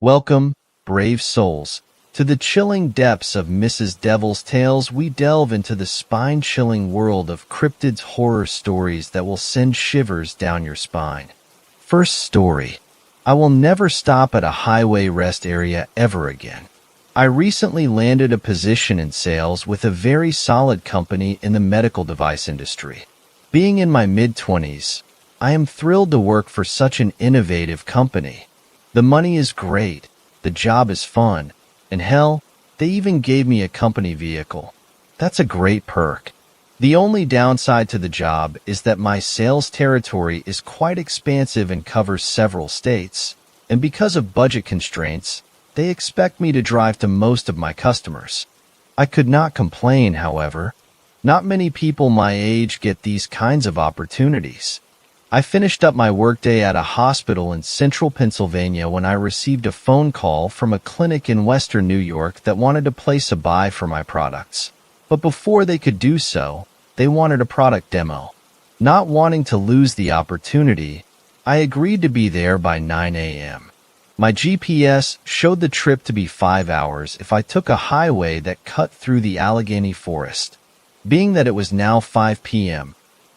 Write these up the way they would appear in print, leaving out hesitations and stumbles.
Welcome, brave souls. To the chilling depths of Mrs. Devil's Tales, we delve into the spine-chilling world of cryptids horror stories that will send shivers down your spine. First story. I will never stop at a highway rest area ever again. I recently landed a position in sales with a very solid company in the medical device industry. Being in my mid-20s, I am thrilled to work for such an innovative company. The money is great, the job is fun, and hell, they even gave me a company vehicle. That's a great perk. The only downside to the job is that my sales territory is quite expansive and covers several states, and because of budget constraints, they expect me to drive to most of my customers. I could not complain, however. Not many people my age get these kinds of opportunities. I finished up my workday at a hospital in central Pennsylvania when I received a phone call from a clinic in western New York that wanted to place a buy for my products. But before they could do so, they wanted a product demo. Not wanting to lose the opportunity, I agreed to be there by 9 a.m. My GPS showed the trip to be 5 hours if I took a highway that cut through the Allegheny Forest. Being that it was now 5 p.m.,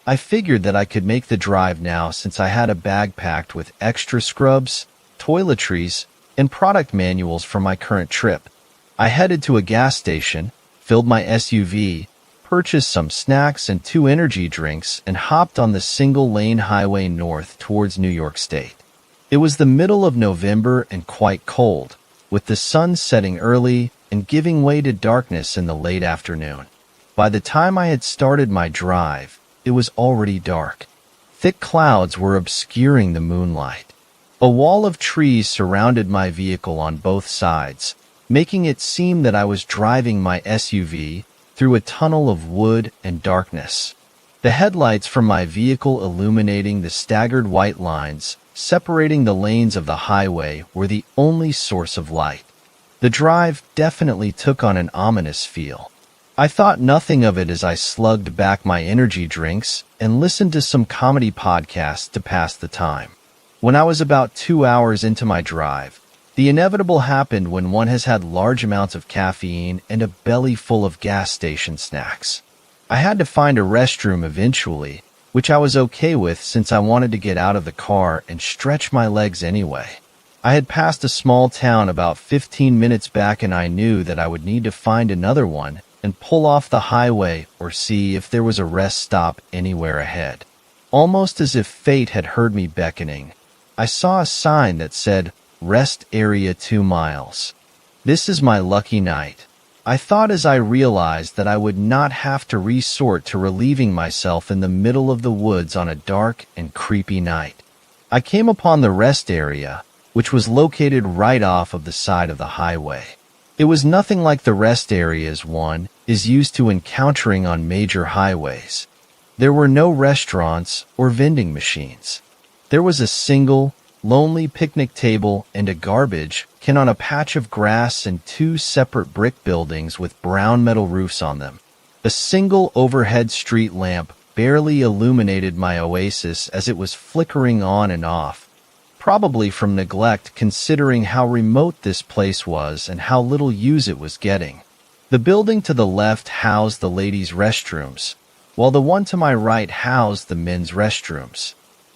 I figured that I could make the drive now since I had a bag packed with extra scrubs, toiletries, and product manuals for my current trip. I headed to a gas station, filled my SUV, purchased some snacks and 2 energy drinks, and hopped on the single-lane highway north towards New York State. It was the middle of November and quite cold, with the sun setting early and giving way to darkness in the late afternoon. By the time I had started my drive, it was already dark. Thick clouds were obscuring the moonlight. A wall of trees surrounded my vehicle on both sides, making it seem that I was driving my SUV through a tunnel of wood and darkness. The headlights from my vehicle illuminating the staggered white lines separating the lanes of the highway were the only source of light. The drive definitely took on an ominous feel. I thought nothing of it as I slugged back my energy drinks and listened to some comedy podcasts to pass the time. When I was about 2 hours into my drive, the inevitable happened when one has had large amounts of caffeine and a belly full of gas station snacks. I had to find a restroom eventually, which I was okay with since I wanted to get out of the car and stretch my legs anyway. I had passed a small town about 15 minutes back and I knew that I would need to find another one and pull off the highway or see if there was a rest stop anywhere ahead. Almost as if fate had heard me beckoning, I saw a sign that said, "Rest Area 2 miles." This is my lucky night, I thought as I realized that I would not have to resort to relieving myself in the middle of the woods on a dark and creepy night. I came upon the rest area, which was located right off of the side of the highway. It was nothing like the rest areas one is used to encountering on major highways. There were no restaurants or vending machines. There was a single, lonely picnic table and a garbage can on a patch of grass and 2 separate brick buildings with brown metal roofs on them. A single overhead street lamp barely illuminated my oasis as it was flickering on and off, probably from neglect considering how remote this place was and how little use it was getting. The building to the left housed the ladies' restrooms, while the one to my right housed the men's restrooms.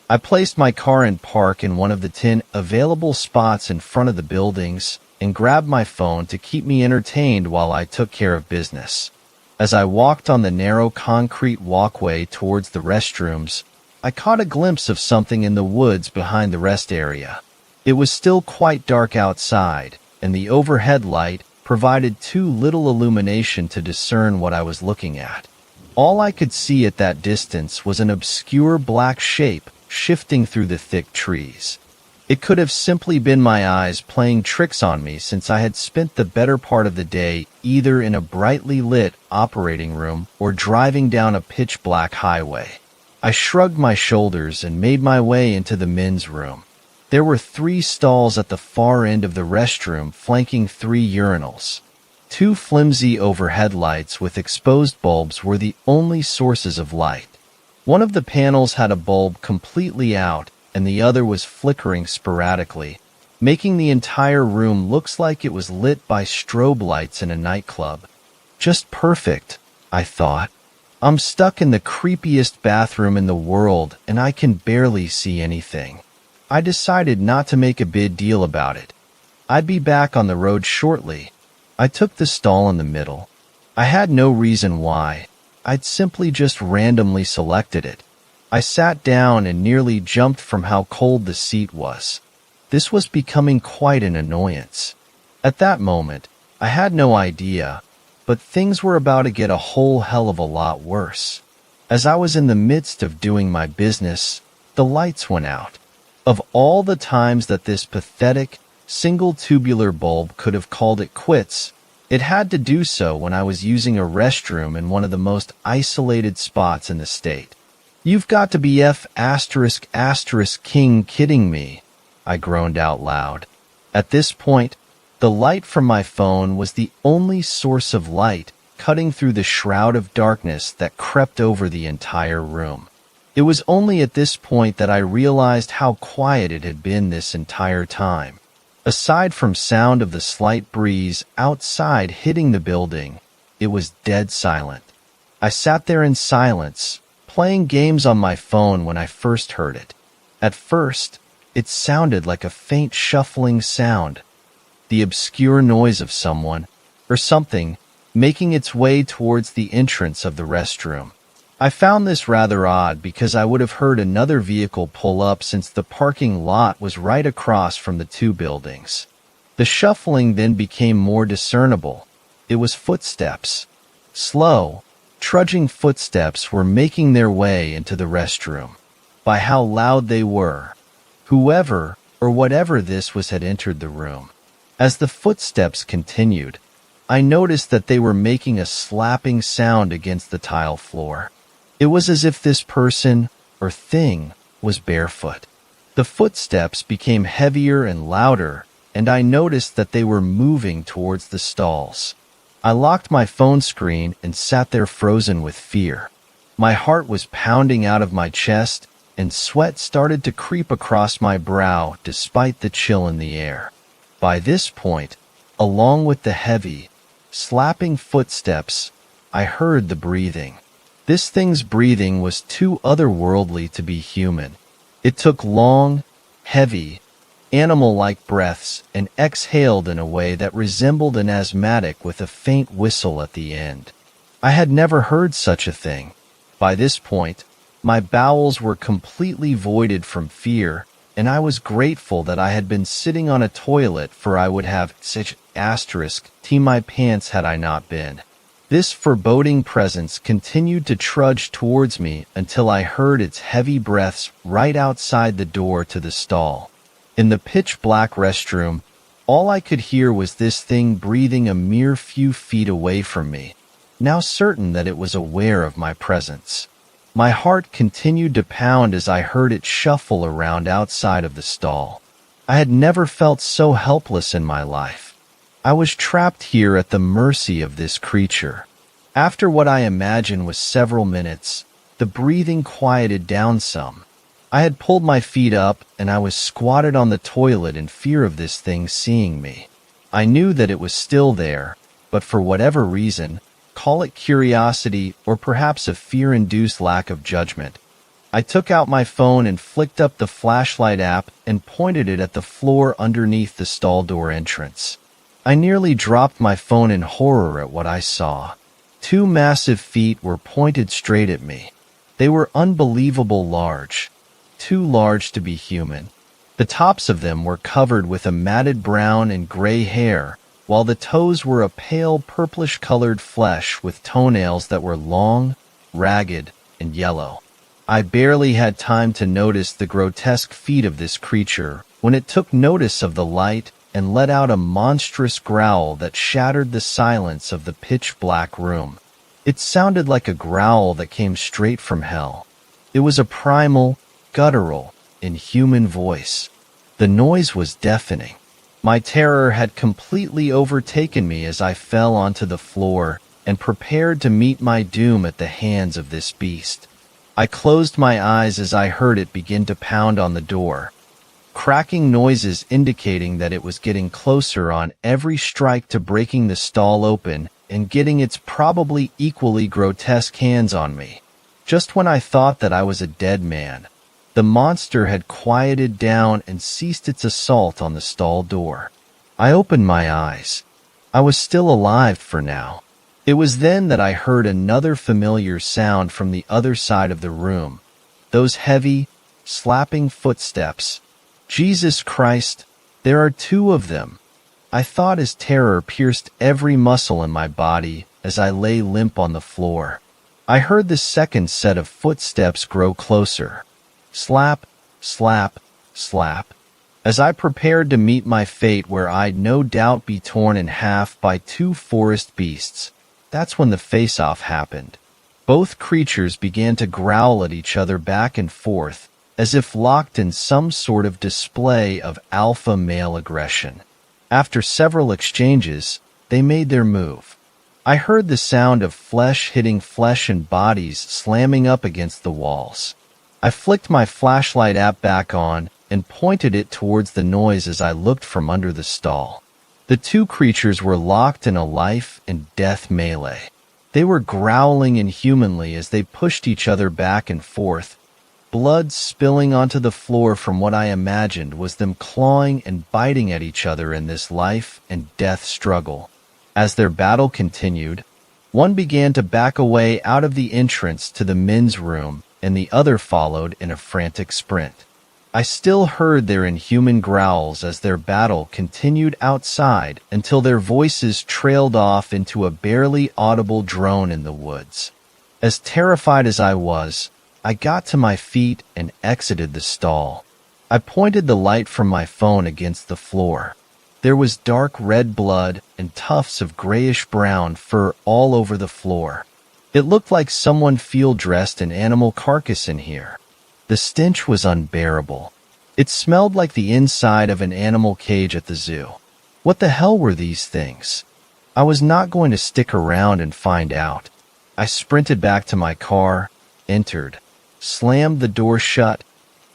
I placed my car in park in one of the 10 available spots in front of the buildings and grabbed my phone to keep me entertained while I took care of business. As I walked on the narrow concrete walkway towards the restrooms, I caught a glimpse of something in the woods behind the rest area. It was still quite dark outside, and the overhead light provided too little illumination to discern what I was looking at. All I could see at that distance was an obscure black shape shifting through the thick trees. It could have simply been my eyes playing tricks on me since I had spent the better part of the day either in a brightly lit operating room or driving down a pitch-black highway. I shrugged my shoulders and made my way into the men's room. There were 3 stalls at the far end of the restroom flanking 3 urinals. 2 flimsy overhead lights with exposed bulbs were the only sources of light. One of the panels had a bulb completely out, and the other was flickering sporadically, making the entire room look like it was lit by strobe lights in a nightclub. Just perfect, I thought. I'm stuck in the creepiest bathroom in the world and I can barely see anything. I decided not to make a big deal about it. I'd be back on the road shortly. I took the stall in the middle. I had no reason why. I'd simply just randomly selected it. I sat down and nearly jumped from how cold the seat was. This was becoming quite an annoyance. At that moment, I had no idea, but things were about to get a whole hell of a lot worse. As I was in the midst of doing my business, the lights went out. Of all the times that this pathetic, single tubular bulb could have called it quits, it had to do so when I was using a restroom in one of the most isolated spots in the state. You've got to be ****king kidding me, I groaned out loud. At this point, the light from my phone was the only source of light cutting through the shroud of darkness that crept over the entire room. It was only at this point that I realized how quiet it had been this entire time. Aside from sound of the slight breeze outside hitting the building, it was dead silent. I sat there in silence, playing games on my phone when I first heard it. At first, it sounded like a faint shuffling sound, the obscure noise of someone, or something, making its way towards the entrance of the restroom. I found this rather odd because I would have heard another vehicle pull up since the parking lot was right across from the two buildings. The shuffling then became more discernible. It was footsteps. Slow, trudging footsteps were making their way into the restroom. By how loud they were, whoever or whatever this was had entered the room. As the footsteps continued, I noticed that they were making a slapping sound against the tile floor. It was as if this person, or thing, was barefoot. The footsteps became heavier and louder, and I noticed that they were moving towards the stalls. I locked my phone screen and sat there frozen with fear. My heart was pounding out of my chest, and sweat started to creep across my brow despite the chill in the air. By this point, along with the heavy, slapping footsteps, I heard the breathing. This thing's breathing was too otherworldly to be human. It took long, heavy, animal-like breaths and exhaled in a way that resembled an asthmatic with a faint whistle at the end. I had never heard such a thing. By this point, my bowels were completely voided from fear, and I was grateful that I had been sitting on a toilet, for I would have ****t my pants had I not been. This foreboding presence continued to trudge towards me until I heard its heavy breaths right outside the door to the stall. In the pitch-black restroom, all I could hear was this thing breathing a mere few feet away from me, now certain that it was aware of my presence. My heart continued to pound as I heard it shuffle around outside of the stall. I had never felt so helpless in my life. I was trapped here at the mercy of this creature. After what I imagine was several minutes, the breathing quieted down some. I had pulled my feet up and I was squatted on the toilet in fear of this thing seeing me. I knew that it was still there, but for whatever reason, call it curiosity or perhaps a fear-induced lack of judgment, I took out my phone and flicked up the flashlight app and pointed it at the floor underneath the stall door entrance. I nearly dropped my phone in horror at what I saw. 2 massive feet were pointed straight at me. They were unbelievable large, too large to be human. The tops of them were covered with a matted brown and gray hair, while the toes were a pale purplish-colored flesh with toenails that were long, ragged, and yellow. I barely had time to notice the grotesque feet of this creature when it took notice of the light and let out a monstrous growl that shattered the silence of the pitch-black room. It sounded like a growl that came straight from hell. It was a primal, guttural, inhuman voice. The noise was deafening. My terror had completely overtaken me as I fell onto the floor and prepared to meet my doom at the hands of this beast. I closed my eyes as I heard it begin to pound on the door. cracking noises indicating that it was getting closer on every strike to breaking the stall open and getting its probably equally grotesque hands on me. Just when I thought that I was a dead man, the monster had quieted down and ceased its assault on the stall door. I opened my eyes. I was still alive for now. It was then that I heard another familiar sound from the other side of the room. Those heavy, slapping footsteps. Jesus Christ, there are two of them. I thought as terror pierced every muscle in my body as I lay limp on the floor. I heard the second set of footsteps grow closer. Slap, slap, slap. As I prepared to meet my fate where I'd no doubt be torn in half by two forest beasts, that's when the face-off happened. Both creatures began to growl at each other back and forth, as if locked in some sort of display of alpha male aggression. After several exchanges, they made their move. I heard the sound of flesh hitting flesh and bodies slamming up against the walls. I flicked my flashlight app back on and pointed it towards the noise as I looked from under the stall. The two creatures were locked in a life and death melee. They were growling inhumanly as they pushed each other back and forth, blood spilling onto the floor from what I imagined was them clawing and biting at each other in this life and death struggle. As their battle continued, one began to back away out of the entrance to the men's room, and the other followed in a frantic sprint. I still heard their inhuman growls as their battle continued outside until their voices trailed off into a barely audible drone in the woods. As terrified as I was, I got to my feet and exited the stall. I pointed the light from my phone against the floor. There was dark red blood and tufts of grayish-brown fur all over the floor. It looked like someone field-dressed an animal carcass in here. The stench was unbearable. It smelled like the inside of an animal cage at the zoo. What the hell were these things? I was not going to stick around and find out. I sprinted back to my car, entered, slammed the door shut,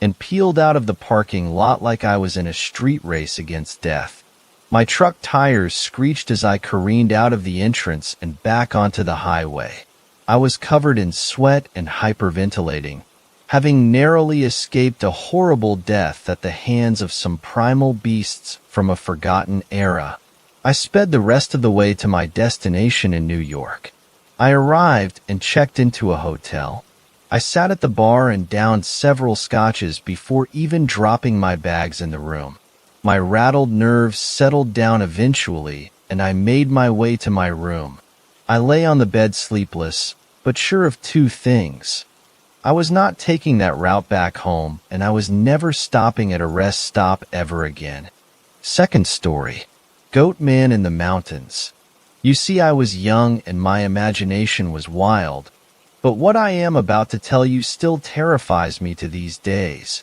and peeled out of the parking lot like I was in a street race against death. My truck tires screeched as I careened out of the entrance and back onto the highway. I was covered in sweat and hyperventilating, having narrowly escaped a horrible death at the hands of some primal beasts from a forgotten era. I sped the rest of the way to my destination in New York. I arrived and checked into a hotel. I sat at the bar and downed several scotches before even dropping my bags in the room. My rattled nerves settled down eventually, and I made my way to my room. I lay on the bed sleepless, but sure of two things. I was not taking that route back home, and I was never stopping at a rest stop ever again. Second story. Goat Man in the Mountains. You see, I was young and my imagination was wild, but what I am about to tell you still terrifies me to these days.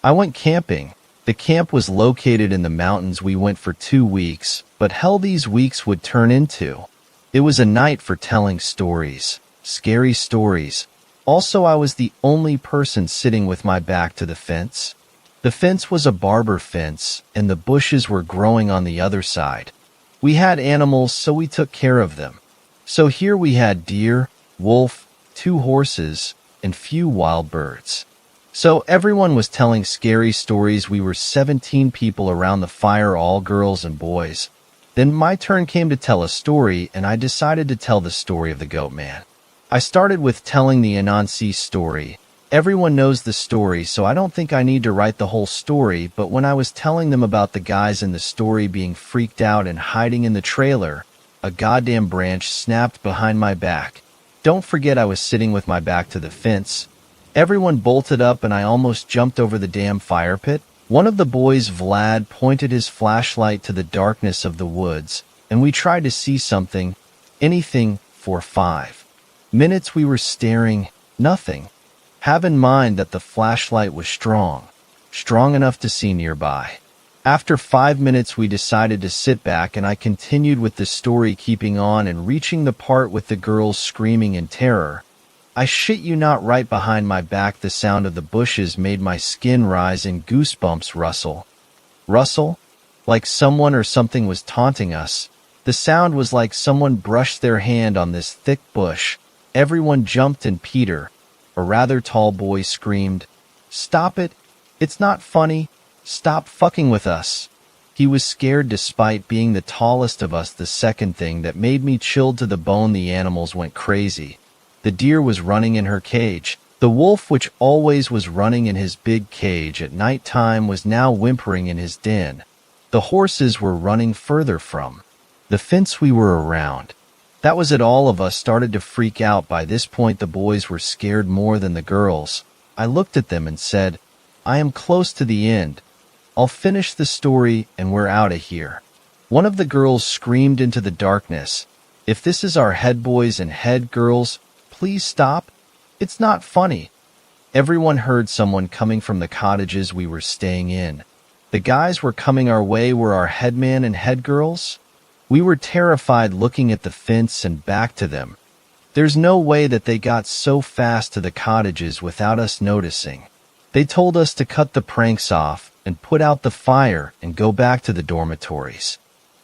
I went camping. The camp was located in the mountains. We went for 2 weeks, but hell these weeks would turn into. It was a night for telling stories, scary stories. Also, I was the only person sitting with my back to the fence. The fence was a barber fence, and the bushes were growing on the other side. We had animals, so we took care of them. So here we had deer, wolf, 2 horses, and few wild birds. So everyone was telling scary stories. We were 17 people around the fire, all girls and boys. Then my turn came to tell a story, and I decided to tell the story of the Goat Man. I started with telling the Anansi story. Everyone knows the story, so I don't think I need to write the whole story, but when I was telling them about the guys in the story being freaked out and hiding in the trailer, a goddamn branch snapped behind my back. Don't forget I was sitting with my back to the fence. Everyone bolted up and I almost jumped over the damn fire pit. One of the boys, Vlad, pointed his flashlight to the darkness of the woods, and we tried to see something, anything, for 5 minutes. We were staring, nothing. Have in mind that the flashlight was strong enough to see nearby. After 5 minutes, we decided to sit back, and I continued with the story, keeping on and reaching the part with the girls screaming in terror. I shit you not, right behind my back the sound of the bushes made my skin rise and goosebumps rustle. Rustle? Like someone or something was taunting us. The sound was like someone brushed their hand on this thick bush. Everyone jumped and Peter, a rather tall boy, screamed, "Stop it! It's not funny! Stop fucking with us!" He was scared despite being the tallest of us. The second thing that made me chilled to the bone, the animals went crazy. The deer was running in her cage. The wolf, which always was running in his big cage at night time, was now whimpering in his den. The horses were running further from the fence we were around. That was it. All of us started to freak out. By this point, the boys were scared more than the girls. I looked at them and said, "I am close to the end. I'll finish the story and we're out of here." One of the girls screamed into the darkness, "If this is our head, boys and head girls, please stop. It's not funny." Everyone heard someone coming from the cottages we were staying in. The guys were coming our way. Were our headman and head girls? We were terrified, looking at the fence and back to them. There's no way that they got so fast to the cottages without us noticing. They told us to cut the pranks off and put out the fire and go back to the dormitories.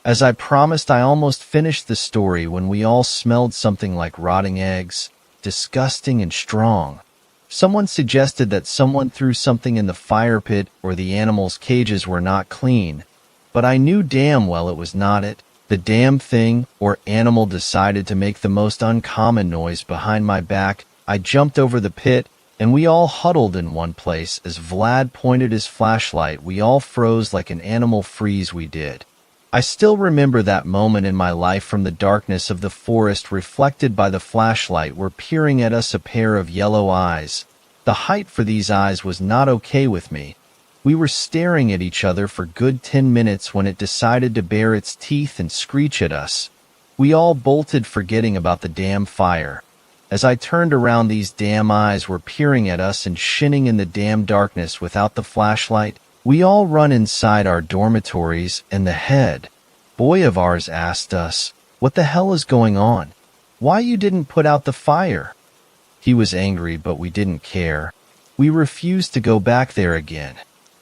As I promised, I almost finished the story when we all smelled something like rotting eggs, disgusting and strong. Someone suggested that someone threw something in the fire pit or the animals' cages were not clean, but I knew damn well it was not it. The damn thing or animal decided to make the most uncommon noise behind my back. I jumped over the pit, and we all huddled in one place. As Vlad pointed his flashlight, we all froze like an animal freeze. We did. I still remember that moment in my life. From the darkness of the forest, reflected by the flashlight, were peering at us a pair of yellow eyes. The height for these eyes was not okay with me. We were staring at each other for good 10 minutes when it decided to bare its teeth and screech at us. We all bolted, forgetting about the damn fire. As I turned around, these damn eyes were peering at us and shinning in the damn darkness. Without the flashlight, we all run inside our dormitories, and the head boy of ours asked us, "What the hell is going on? Why you didn't put out the fire?" He was angry, but we didn't care. We refused to go back there again.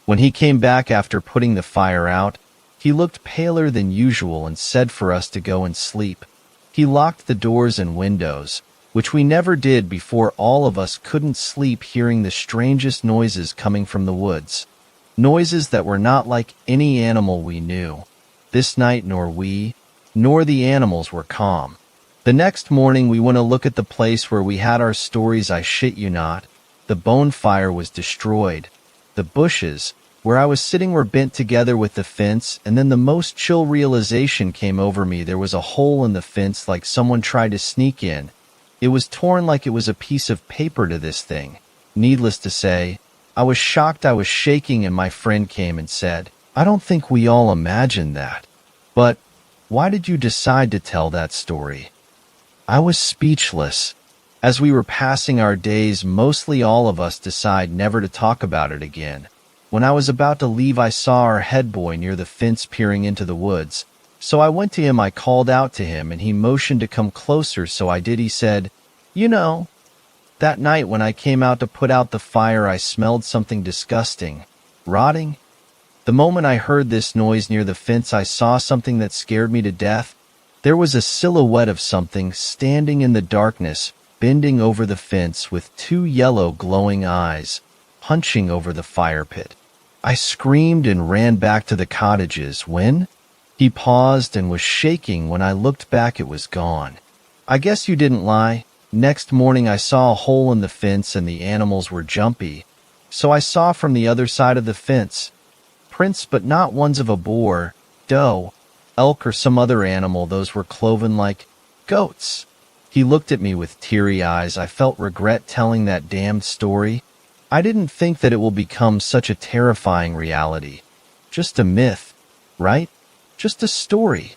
When he came back after putting the fire out, he looked paler than usual and said for us to go and sleep. He locked the doors and windows, which we never did before. All of us couldn't sleep, hearing the strangest noises coming from the woods. Noises that were not like any animal we knew. This night, nor we, nor the animals were calm. The next morning, we went to look at the place where we had our stories. I shit you not, the bonfire was destroyed. The bushes, where I was sitting, were bent together with the fence, and then the most chill realization came over me. There was a hole in the fence, like someone tried to sneak in. It was torn like it was a piece of paper to this thing. Needless to say, I was shocked. I was shaking, and my friend came and said, "I don't think we all imagined that. But why did you decide to tell that story?" I was speechless. As we were passing our days, mostly all of us decide never to talk about it again. When I was about to leave, I saw our head boy near the fence peering into the woods. So I went to him. I called out to him, and he motioned to come closer, so I did. He said, "You know, that night when I came out to put out the fire, I smelled something disgusting, rotting. The moment I heard this noise near the fence, I saw something that scared me to death. There was a silhouette of something standing in the darkness, bending over the fence with two yellow glowing eyes, punching over the fire pit. I screamed and ran back to the cottages. When?" He paused and was shaking. When I looked back, it was gone. "I guess you didn't lie. Next morning, I saw a hole in the fence and the animals were jumpy. So I saw from the other side of the fence prints, but not ones of a boar, doe, elk, or some other animal. Those were cloven like goats." He looked at me with teary eyes. I felt regret telling that damned story. I didn't think that it will become such a terrifying reality. Just a myth, right? Just a story.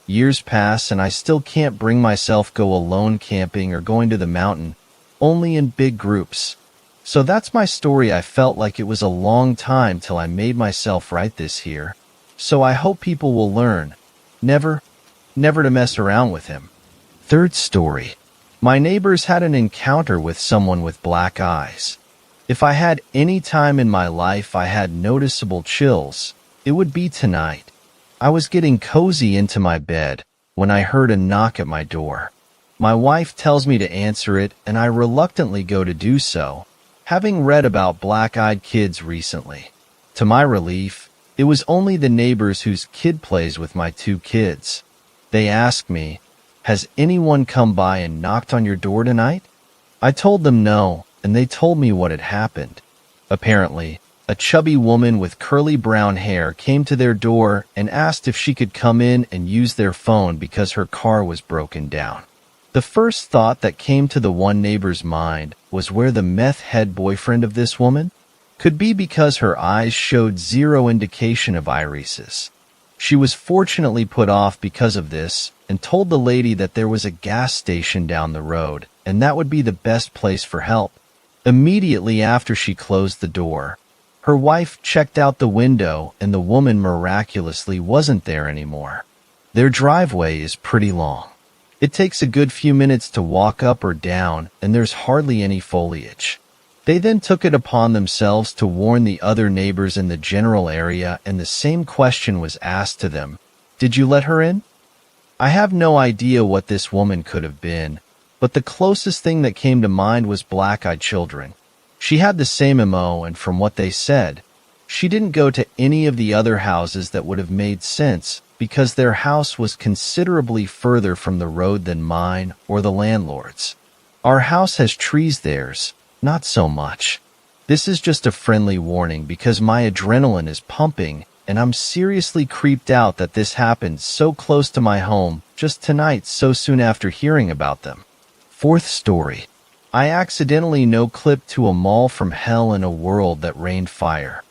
Years pass and I still can't bring myself go alone camping or going to the mountain, only in big groups. So that's my story. I felt like it was a long time till I made myself write this here. So I hope people will learn never to mess around with him. Third story. My neighbors had an encounter with someone with black eyes. If I had any time in my life I had noticeable chills, it would be tonight. I was getting cozy into my bed when I heard a knock at my door. My wife tells me to answer it, and I reluctantly go to do so, having read about black-eyed kids recently. To my relief, it was only the neighbors whose kid plays with my two kids. They asked me, "Has anyone come by and knocked on your door tonight?" I told them no, and they told me what had happened. Apparently, a chubby woman with curly brown hair came to their door and asked if she could come in and use their phone because her car was broken down. The first thought that came to the one neighbor's mind was where the meth head boyfriend of this woman could be, because her eyes showed zero indication of irises. She was fortunately put off because of this and told the lady that there was a gas station down the road and that would be the best place for help. Immediately after she closed the door, her wife checked out the window and the woman miraculously wasn't there anymore. Their driveway is pretty long. It takes a good few minutes to walk up or down, and there's hardly any foliage. They then took it upon themselves to warn the other neighbors in the general area, and the same question was asked to them. "Did you let her in?" I have no idea what this woman could have been, but the closest thing that came to mind was black-eyed children. She had the same MO, and from what they said, she didn't go to any of the other houses that would have made sense because their house was considerably further from the road than mine or the landlord's. Our house has trees, theirs not so much. This is just a friendly warning because my adrenaline is pumping and I'm seriously creeped out that this happened so close to my home just tonight so soon after hearing about them. Fourth story. I accidentally no-clipped to a mall from hell in a world that rained fire.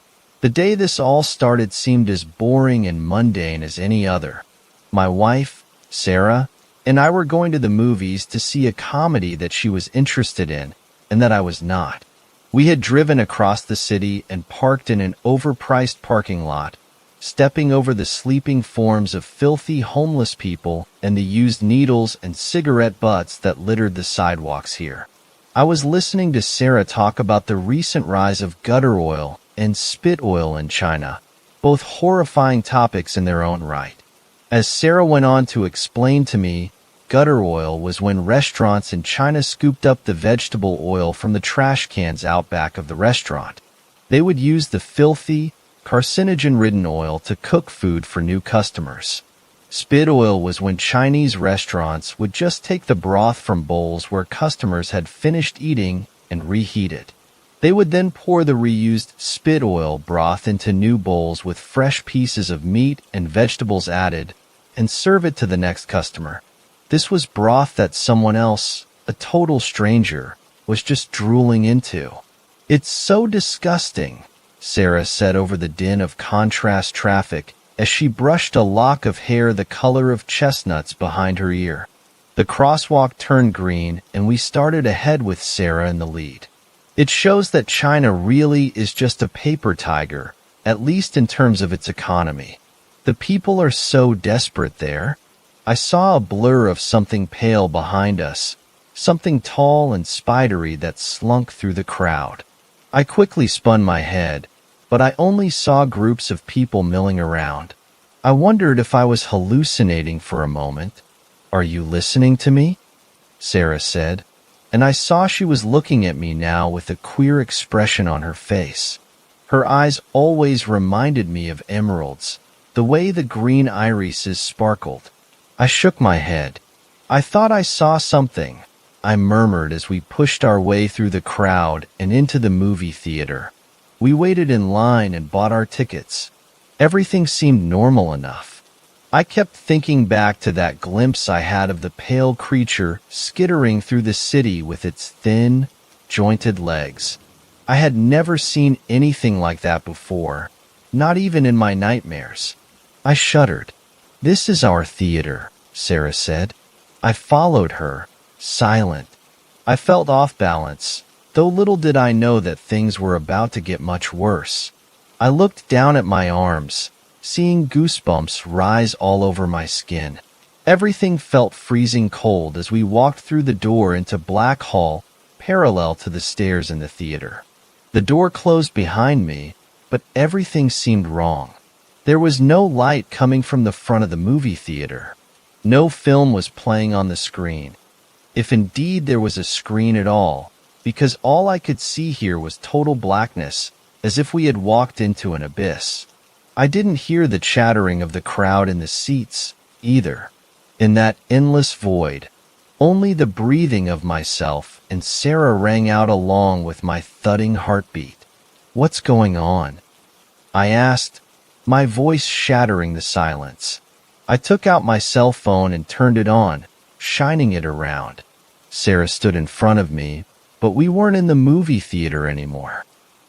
The day this all started seemed as boring and mundane as any other. My wife, Sarah, and I were going to the movies to see a comedy that she was interested in and that I was not. We had driven across the city and parked in an overpriced parking lot, stepping over the sleeping forms of filthy homeless people and the used needles and cigarette butts that littered the sidewalks here. I was listening to Sarah talk about the recent rise of gutter oil and spit oil in China, both horrifying topics in their own right. As Sarah went on to explain to me, gutter oil was when restaurants in China scooped up the vegetable oil from the trash cans out back of the restaurant. They would use the filthy, carcinogen-ridden oil to cook food for new customers. Spit oil was when Chinese restaurants would just take the broth from bowls where customers had finished eating and reheat it. They would then pour the reused spit oil broth into new bowls with fresh pieces of meat and vegetables added and serve it to the next customer. This was broth that someone else, a total stranger, was just drooling into. "It's so disgusting," Sarah said over the din of contrast traffic as she brushed a lock of hair the color of chestnuts behind her ear. The crosswalk turned green and we started ahead with Sarah in the lead. It shows that China really is just a paper tiger, at least in terms of its economy. The people are so desperate there. I saw a blur of something pale behind us, something tall and spidery that slunk through the crowd. I quickly spun my head, but I only saw groups of people milling around. I wondered if I was hallucinating for a moment. "Are you listening to me?" Sarah said, and I saw she was looking at me now with a queer expression on her face. Her eyes always reminded me of emeralds, the way the green irises sparkled. I shook my head. "I thought I saw something," I murmured as we pushed our way through the crowd and into the movie theater. We waited in line and bought our tickets. Everything seemed normal enough. I kept thinking back to that glimpse I had of the pale creature skittering through the city with its thin, jointed legs. I had never seen anything like that before, not even in my nightmares. I shuddered. "This is our theater," Sarah said. I followed her, silent. I felt off balance, though little did I know that things were about to get much worse. I looked down at my arms, seeing goosebumps rise all over my skin. Everything felt freezing cold as we walked through the door into Black Hall, parallel to the stairs in the theater. The door closed behind me, but everything seemed wrong. There was no light coming from the front of the movie theater. No film was playing on the screen, if indeed there was a screen at all, because all I could see here was total blackness, as if we had walked into an abyss. I didn't hear the chattering of the crowd in the seats, either. In that endless void, only the breathing of myself and Sarah rang out along with my thudding heartbeat. "What's going on?" I asked, my voice shattering the silence. I took out my cell phone and turned it on, shining it around. Sarah stood in front of me, but we weren't in the movie theater anymore.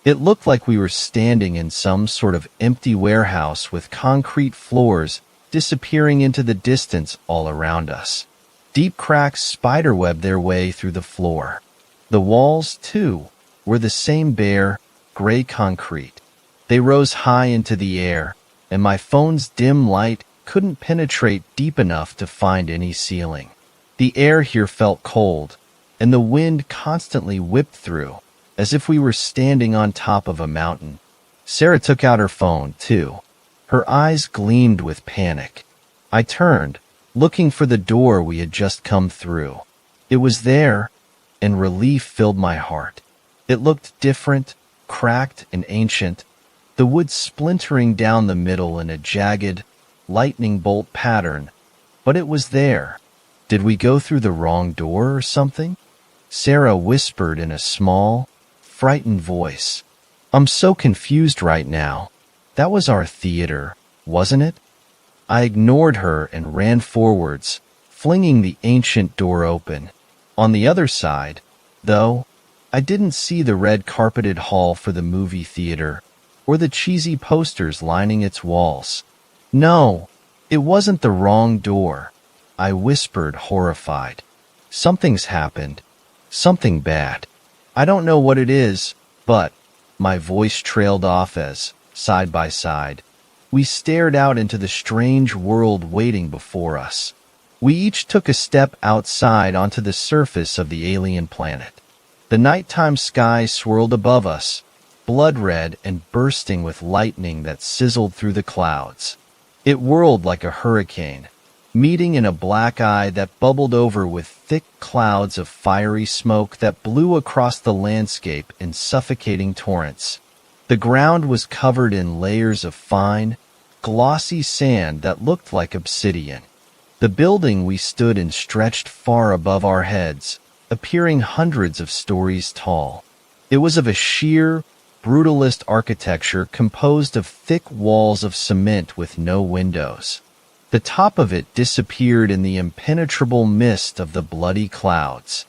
It looked like we were standing in some sort of empty warehouse with concrete floors disappearing into the distance all around us. Deep cracks spiderwebbed their way through the floor. The walls, too, were the same bare, gray concrete. They rose high into the air, and my phone's dim light couldn't penetrate deep enough to find any ceiling. The air here felt cold, and the wind constantly whipped through, as if we were standing on top of a mountain. Sarah took out her phone, too. Her eyes gleamed with panic. I turned, looking for the door we had just come through. It was there, and relief filled my heart. It looked different, cracked and ancient, the wood splintering down the middle in a jagged, lightning bolt pattern, but it was there. Did we go through the wrong door or something? Sarah whispered in a small, frightened voice. "I'm so confused right now. That was our theater, wasn't it?" I ignored her and ran forwards, flinging the ancient door open. On the other side, though, I didn't see the red carpeted hall for the movie theater, or the cheesy posters lining its walls. No, it wasn't the wrong door, I whispered, horrified. Something's happened. Something bad. I don't know what it is, but my voice trailed off as, side by side, we stared out into the strange world waiting before us. We each took a step outside onto the surface of the alien planet. The nighttime sky swirled above us, blood red and bursting with lightning that sizzled through the clouds. It whirled like a hurricane, meeting in a black eye that bubbled over with thick clouds of fiery smoke that blew across the landscape in suffocating torrents. The ground was covered in layers of fine, glossy sand that looked like obsidian. The building we stood in stretched far above our heads, appearing hundreds of stories tall. It was of a sheer, brutalist architecture composed of thick walls of cement with no windows. The top of it disappeared in the impenetrable mist of the bloody clouds.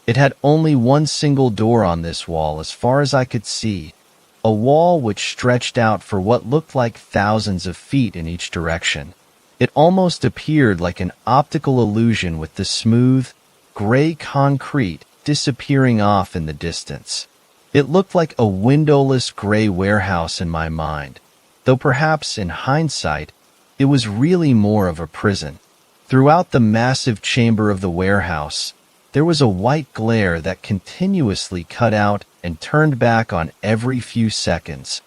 It had only one single door on this wall as far as I could see, a wall which stretched out for what looked like thousands of feet in each direction. It almost appeared like an optical illusion with the smooth, gray concrete disappearing off in the distance. It looked like a windowless gray warehouse in my mind, though perhaps in hindsight, it was really more of a prison. Throughout the massive chamber of the warehouse, there was a white glare that continuously cut out and turned back on every few seconds.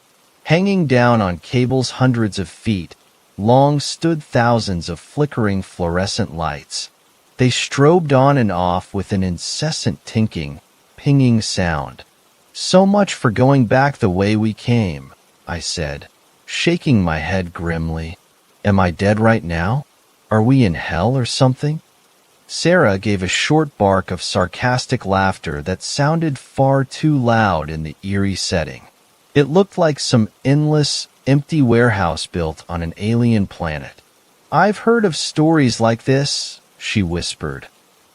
Hanging down on cables hundreds of feet long stood thousands of flickering fluorescent lights. They strobed on and off with an incessant tinking, pinging sound. "So much for going back the way we came," I said, shaking my head grimly. "Am I dead right now? Are we in hell or something?" Sarah gave a short bark of sarcastic laughter that sounded far too loud in the eerie setting. It looked like some endless, empty warehouse built on an alien planet. "I've heard of stories like this," she whispered,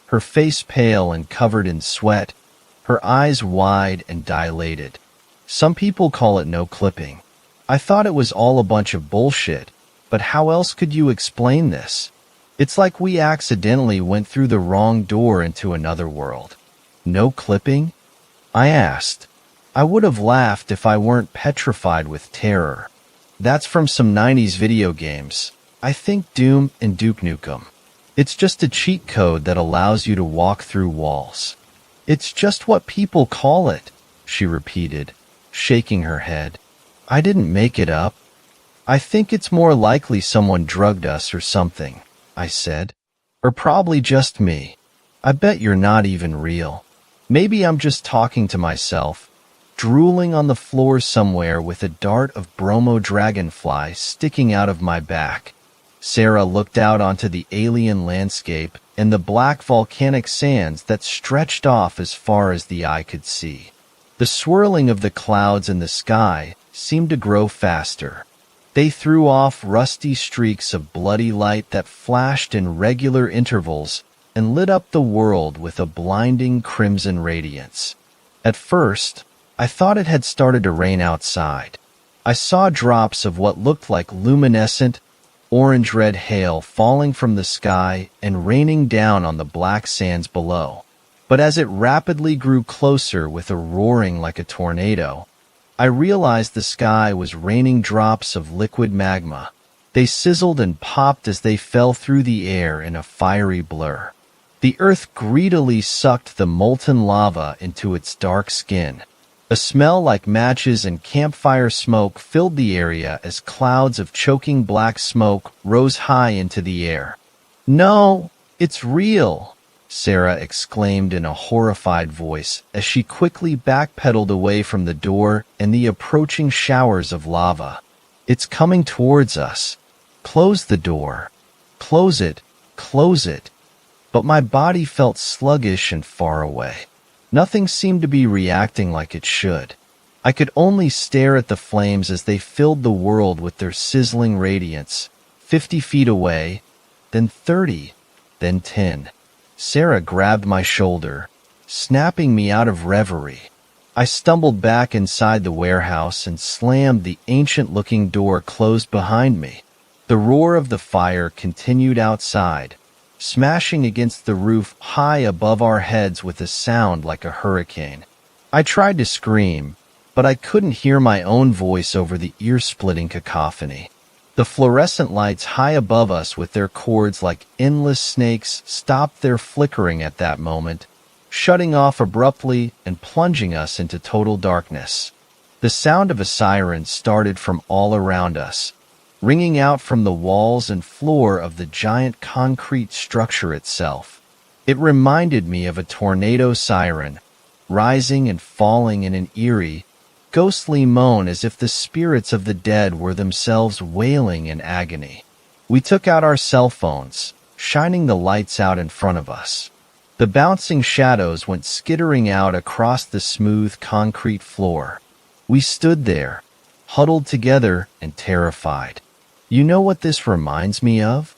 her face pale and covered in sweat, her eyes wide and dilated. "Some people call it no clipping. I thought it was all a bunch of bullshit, but how else could you explain this? It's like we accidentally went through the wrong door into another world." "No clipping?" I asked. I would have laughed if I weren't petrified with terror. "That's from some 90s video games. I think Doom and Duke Nukem." It's just a cheat code that allows you to walk through walls. It's just what people call it, she repeated, shaking her head. I didn't make it up. I think it's more likely someone drugged us or something, I said. Or probably just me. I bet you're not even real. Maybe I'm just talking to myself, drooling on the floor somewhere with a dart of bromo dragonfly sticking out of my back. Sarah looked out onto the alien landscape and the black volcanic sands that stretched off as far as the eye could see. The swirling of the clouds in the sky seemed to grow faster. They threw off rusty streaks of bloody light that flashed in regular intervals and lit up the world with a blinding crimson radiance. At first, I thought it had started to rain outside. I saw drops of what looked like luminescent, orange-red hail falling from the sky and raining down on the black sands below. But as it rapidly grew closer with a roaring like a tornado, I realized the sky was raining drops of liquid magma. They sizzled and popped as they fell through the air in a fiery blur. The earth greedily sucked the molten lava into its dark skin. A smell like matches and campfire smoke filled the area as clouds of choking black smoke rose high into the air. "No, it's real!" Sarah exclaimed in a horrified voice as she quickly backpedaled away from the door and the approaching showers of lava. "It's coming towards us. Close the door. Close it. Close it." But my body felt sluggish and far away. Nothing seemed to be reacting like it should. I could only stare at the flames as they filled the world with their sizzling radiance. 50 feet away, then 30, then 10. Sarah grabbed my shoulder, snapping me out of reverie. I stumbled back inside the warehouse and slammed the ancient-looking door closed behind me. The roar of the fire continued outside, smashing against the roof high above our heads with a sound like a hurricane. I tried to scream, but I couldn't hear my own voice over the ear-splitting cacophony. The fluorescent lights high above us with their cords like endless snakes stopped their flickering at that moment, shutting off abruptly and plunging us into total darkness. The sound of a siren started from all around us, ringing out from the walls and floor of the giant concrete structure itself. It reminded me of a tornado siren, rising and falling in an eerie, ghostly moan as if the spirits of the dead were themselves wailing in agony. We took out our cell phones, shining the lights out in front of us. The bouncing shadows went skittering out across the smooth concrete floor. We stood there, huddled together and terrified. "You know what this reminds me of?"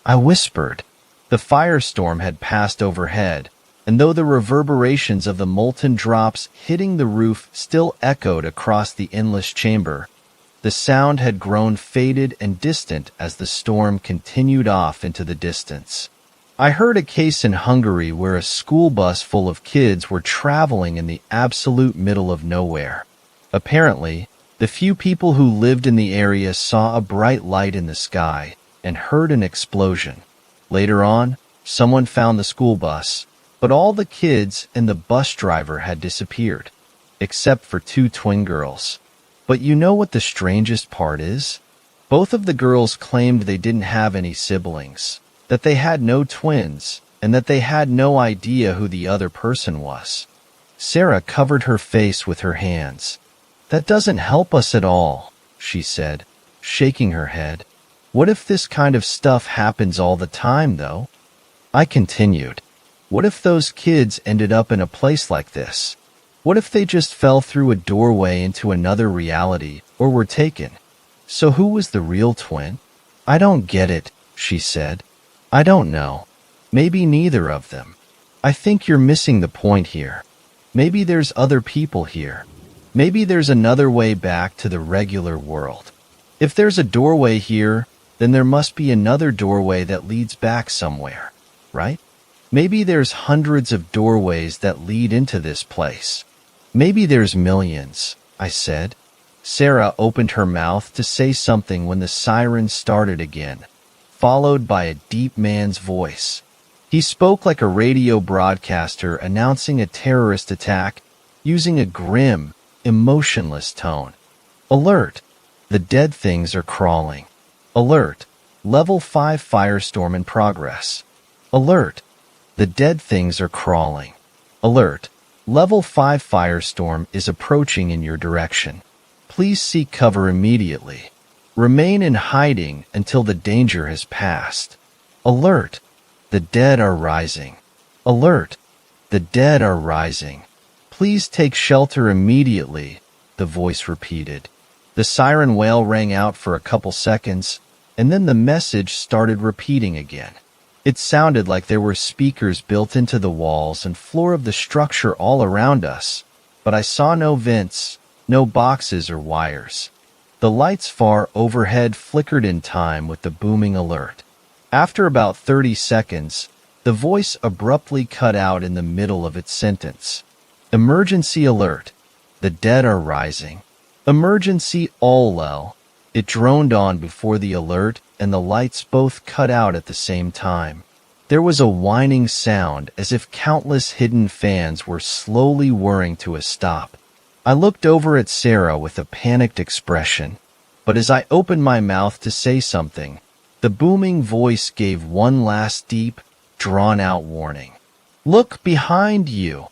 I whispered. The firestorm had passed overhead, and though the reverberations of the molten drops hitting the roof still echoed across the endless chamber, the sound had grown faded and distant as the storm continued off into the distance. I heard a case in Hungary where a school bus full of kids were traveling in the absolute middle of nowhere. Apparently, the few people who lived in the area saw a bright light in the sky and heard an explosion. Later on, someone found the school bus, but all the kids and the bus driver had disappeared, except for 2 twin girls. But you know what the strangest part is? Both of the girls claimed they didn't have any siblings, that they had no twins, and that they had no idea who the other person was. Sarah covered her face with her hands. "That doesn't help us at all," she said, shaking her head. "What if this kind of stuff happens all the time, though?" I continued. "What if those kids ended up in a place like this? What if they just fell through a doorway into another reality or were taken? So who was the real twin?" "I don't get it," she said. "I don't know. Maybe neither of them. I think you're missing the point here. Maybe there's other people here. Maybe there's another way back to the regular world. If there's a doorway here, then there must be another doorway that leads back somewhere, right? Maybe there's hundreds of doorways that lead into this place. Maybe there's millions," I said. Sarah opened her mouth to say something when the siren started again, followed by a deep man's voice. He spoke like a radio broadcaster announcing a terrorist attack, using a grim, emotionless tone. Alert! The dead things are crawling. Alert! Level 5 firestorm in progress. Alert! The dead things are crawling. Alert! Level 5 firestorm is approaching in your direction. Please seek cover immediately. Remain in hiding until the danger has passed. Alert! The dead are rising. Alert! The dead are rising. Please take shelter immediately, the voice repeated. The siren wail rang out for a couple seconds, and then the message started repeating again. It sounded like there were speakers built into the walls and floor of the structure all around us, but I saw no vents, no boxes or wires. The lights far overhead flickered in time with the booming alert. After about 30 seconds, the voice abruptly cut out in the middle of its sentence. Emergency alert. The dead are rising. Emergency all. It droned on before the alert and the lights both cut out at the same time. There was a whining sound as if countless hidden fans were slowly whirring to a stop. I looked over at Sarah with a panicked expression, but as I opened my mouth to say something, the booming voice gave one last deep, drawn-out warning. Look behind you!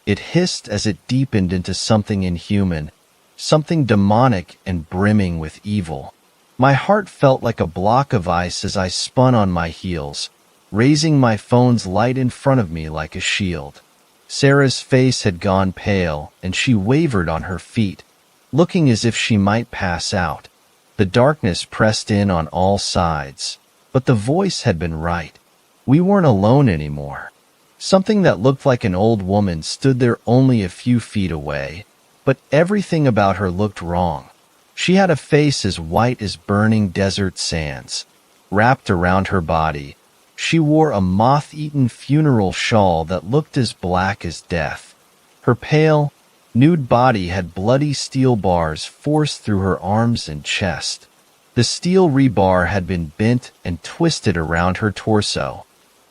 It hissed as it deepened into something inhuman, something demonic and brimming with evil. My heart felt like a block of ice as I spun on my heels, raising my phone's light in front of me like a shield. Sarah's face had gone pale, and she wavered on her feet, looking as if she might pass out. The darkness pressed in on all sides, but the voice had been right. We weren't alone anymore. Something that looked like an old woman stood there only a few feet away, but everything about her looked wrong. She had a face as white as burning desert sands. Wrapped around her body, she wore a moth-eaten funeral shawl that looked as black as death. Her pale, nude body had bloody steel bars forced through her arms and chest. The steel rebar had been bent and twisted around her torso,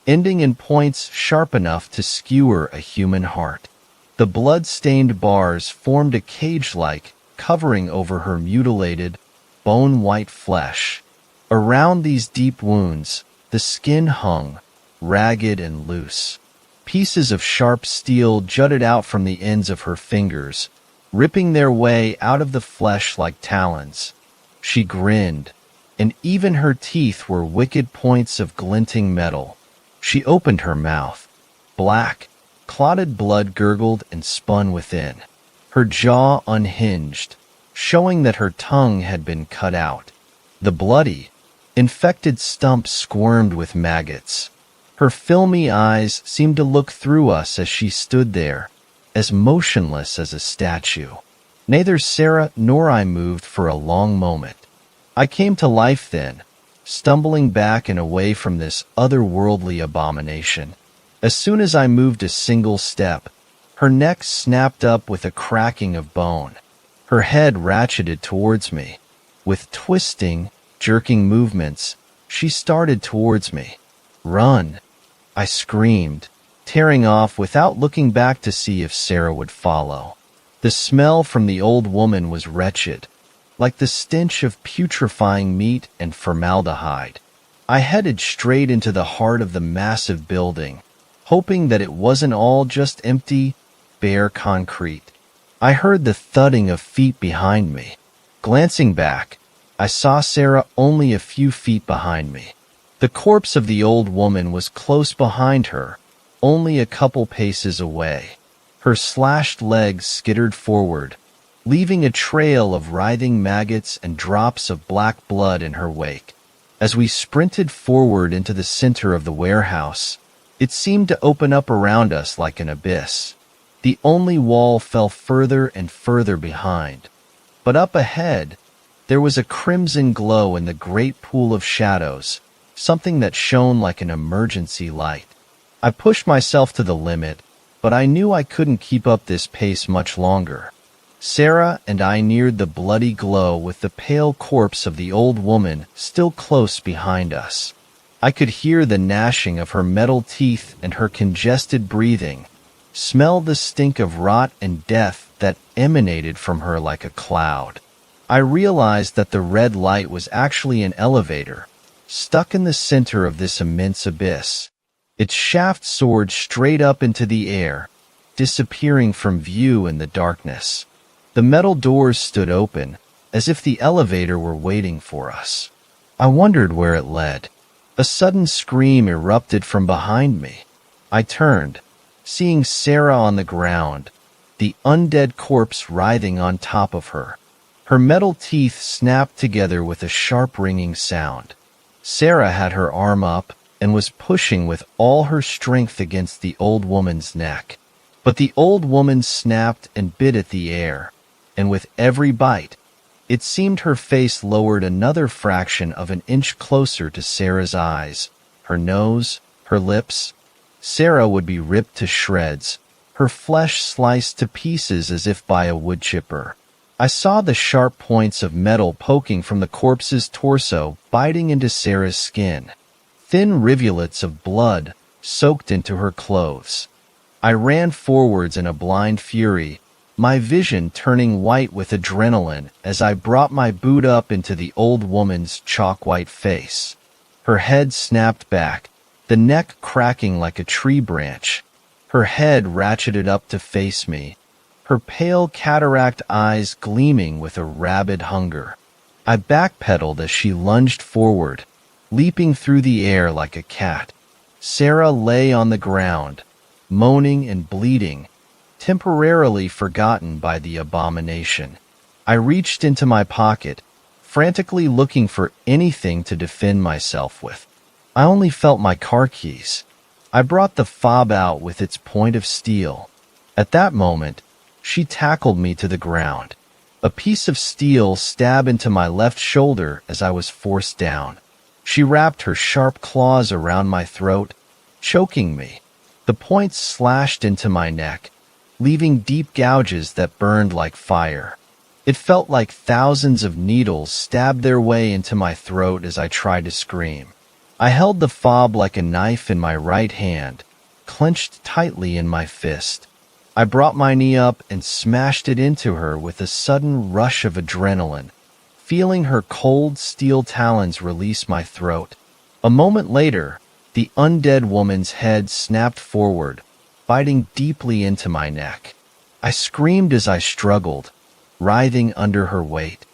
ending in points sharp enough to skewer a human heart. The blood-stained bars formed a cage-like covering over her mutilated, bone-white flesh. Around these deep wounds, the skin hung, ragged and loose. Pieces of sharp steel jutted out from the ends of her fingers, ripping their way out of the flesh like talons. She grinned, and even her teeth were wicked points of glinting metal. She opened her mouth. Black, clotted blood gurgled and spun within. Her jaw unhinged, showing that her tongue had been cut out. The bloody, infected stump squirmed with maggots. Her filmy eyes seemed to look through us as she stood there, as motionless as a statue. Neither Sarah nor I moved for a long moment. I came to life then, stumbling back and away from this otherworldly abomination. As soon as I moved a single step, her neck snapped up with a cracking of bone. Her head ratcheted towards me. With twisting, jerking movements, she started towards me. Run! I screamed, tearing off without looking back to see if Sarah would follow. The smell from the old woman was wretched, like the stench of putrefying meat and formaldehyde. I headed straight into the heart of the massive building, hoping that it wasn't all just empty, bare concrete. I heard the thudding of feet behind me. Glancing back, I saw Sarah only a few feet behind me. The corpse of the old woman was close behind her, only a couple paces away. Her slashed legs skittered forward, leaving a trail of writhing maggots and drops of black blood in her wake. As we sprinted forward into the center of the warehouse, it seemed to open up around us like an abyss. The only wall fell further and further behind. But up ahead, there was a crimson glow in the great pool of shadows, something that shone like an emergency light. I pushed myself to the limit, but I knew I couldn't keep up this pace much longer. Sarah and I neared the bloody glow with the pale corpse of the old woman still close behind us. I could hear the gnashing of her metal teeth and her congested breathing, smell the stink of rot and death that emanated from her like a cloud. I realized that the red light was actually an elevator, stuck in the center of this immense abyss. Its shaft soared straight up into the air, disappearing from view in the darkness. The metal doors stood open, as if the elevator were waiting for us. I wondered where it led. A sudden scream erupted from behind me. I turned, seeing Sarah on the ground, the undead corpse writhing on top of her. Her metal teeth snapped together with a sharp ringing sound. Sarah had her arm up and was pushing with all her strength against the old woman's neck. But the old woman snapped and bit at the air, and with every bite, it seemed her face lowered another fraction of an inch closer to Sarah's eyes, her nose, her lips. Sarah would be ripped to shreds, her flesh sliced to pieces as if by a wood chipper. I saw the sharp points of metal poking from the corpse's torso, biting into Sarah's skin. Thin rivulets of blood soaked into her clothes. I ran forwards in a blind fury, my vision turning white with adrenaline as I brought my boot up into the old woman's chalk-white face. Her head snapped back, the neck cracking like a tree branch. Her head ratcheted up to face me, her pale cataract eyes gleaming with a rabid hunger. I backpedaled as she lunged forward, leaping through the air like a cat. Sarah lay on the ground, moaning and bleeding, temporarily forgotten by the abomination. I reached into my pocket, frantically looking for anything to defend myself with. I only felt my car keys. I brought the fob out with its point of steel. At that moment, she tackled me to the ground. A piece of steel stabbed into my left shoulder as I was forced down. She wrapped her sharp claws around my throat, choking me. The point slashed into my neck, leaving deep gouges that burned like fire. It felt like thousands of needles stabbed their way into my throat as I tried to scream. I held the fob like a knife in my right hand, clenched tightly in my fist. I brought my knee up and smashed it into her with a sudden rush of adrenaline, feeling her cold steel talons release my throat. A moment later, the undead woman's head snapped forward, biting deeply into my neck. I screamed as I struggled, writhing under her weight.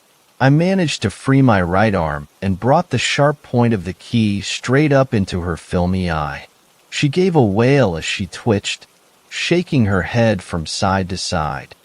I managed to free my right arm and brought the sharp point of the key straight up into her filmy eye. She gave a wail as she twitched, shaking her head from side to side.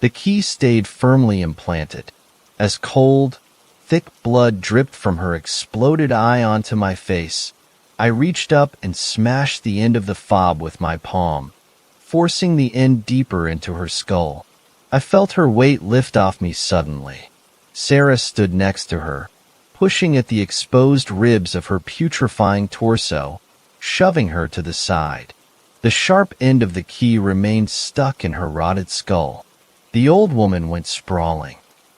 The key stayed firmly implanted. As cold, thick blood dripped from her exploded eye onto my face, I reached up and smashed the end of the fob with my palm, forcing the end deeper into her skull. I felt her weight lift off me suddenly. Sarah stood next to her, pushing at the exposed ribs of her putrefying torso, shoving her to the side. The sharp end of the key remained stuck in her rotted skull. The old woman went sprawling.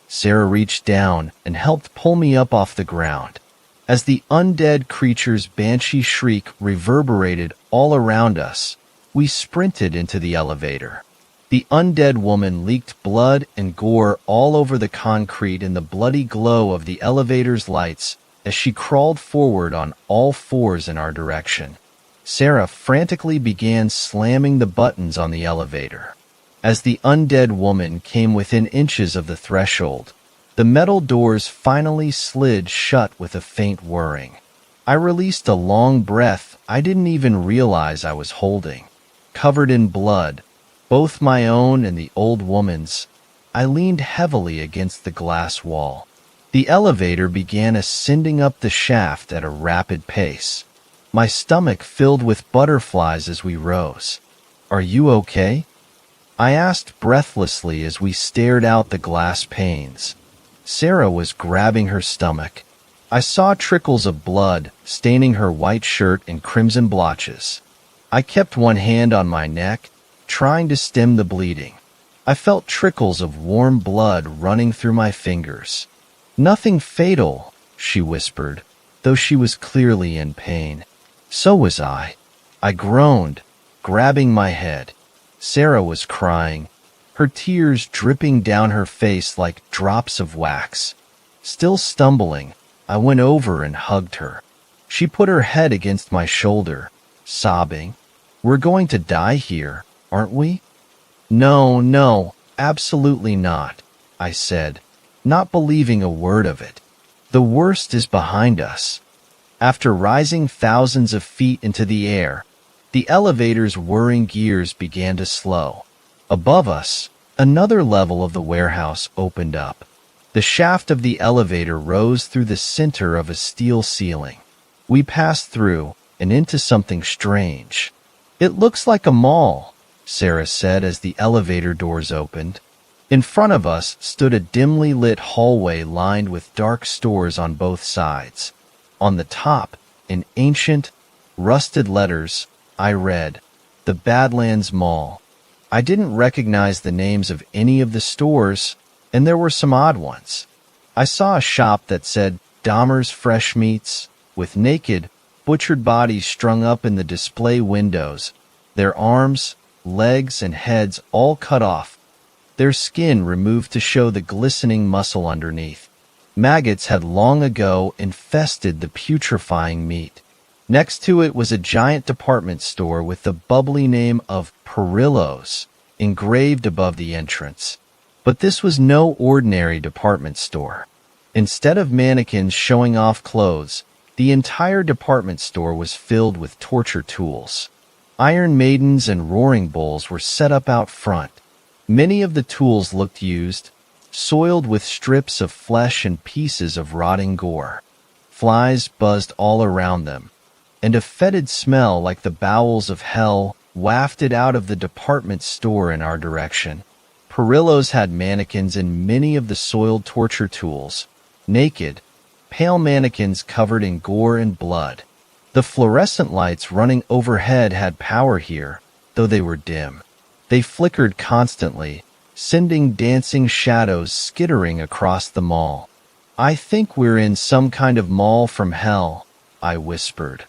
Sarah reached down and helped pull me up off the ground. As the undead creature's banshee shriek reverberated all around us, we sprinted into the elevator. The undead woman leaked blood and gore all over the concrete in the bloody glow of the elevator's lights as she crawled forward on all fours in our direction. Sarah frantically began slamming the buttons on the elevator. As the undead woman came within inches of the threshold, the metal doors finally slid shut with a faint whirring. I released a long breath I didn't even realize I was holding. Covered in blood, both my own and the old woman's, I leaned heavily against the glass wall. The elevator began ascending up the shaft at a rapid pace. My stomach filled with butterflies as we rose. "Are you okay?" I asked breathlessly as we stared out the glass panes. Sarah was grabbing her stomach. I saw trickles of blood staining her white shirt in crimson blotches. I kept one hand on my neck, trying to stem the bleeding. I felt trickles of warm blood running through my fingers. "Nothing fatal," she whispered, though she was clearly in pain. So was I. I groaned, grabbing my head. Sarah was crying, her tears dripping down her face like drops of wax. Still stumbling, I went over and hugged her. She put her head against my shoulder, sobbing. "We're going to die here, aren't we?" "No, no, absolutely not," I said, not believing a word of it. "The worst is behind us." After rising thousands of feet into the air, the elevator's whirring gears began to slow. Above us, another level of the warehouse opened up. The shaft of the elevator rose through the center of a steel ceiling. We passed through and into something strange. "It looks like a mall," Sarah said as the elevator doors opened. In front of us stood a dimly lit hallway lined with dark stores on both sides. On the top, in ancient, rusted letters, I read, "The Badlands Mall." I didn't recognize the names of any of the stores, and there were some odd ones. I saw a shop that said Dahmer's Fresh Meats, with naked, butchered bodies strung up in the display windows, their arms, legs, and heads all cut off, their skin removed to show the glistening muscle underneath. Maggots had long ago infested the putrefying meat. Next to it was a giant department store with the bubbly name of Perillo's engraved above the entrance. But this was no ordinary department store. Instead of mannequins showing off clothes, the entire department store was filled with torture tools. Iron Maidens and Roaring Bulls were set up out front. Many of the tools looked used, soiled with strips of flesh and pieces of rotting gore. Flies buzzed all around them, and a fetid smell like the bowels of hell wafted out of the department store in our direction. Perillo's had mannequins in many of the soiled torture tools, naked, pale mannequins covered in gore and blood. The fluorescent lights running overhead had power here, though they were dim. They flickered constantly, sending dancing shadows skittering across the mall. "I think we're in some kind of mall from hell," I whispered,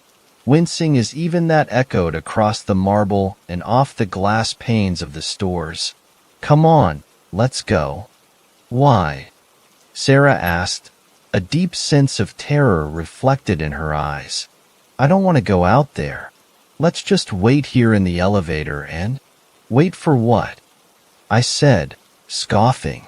wincing as even that echoed across the marble and off the glass panes of the stores. "Come on, let's go." "Why?" Sarah asked, a deep sense of terror reflected in her eyes. "I don't want to go out there. Let's just wait here in the elevator and—" "Wait for what?" I said, scoffing.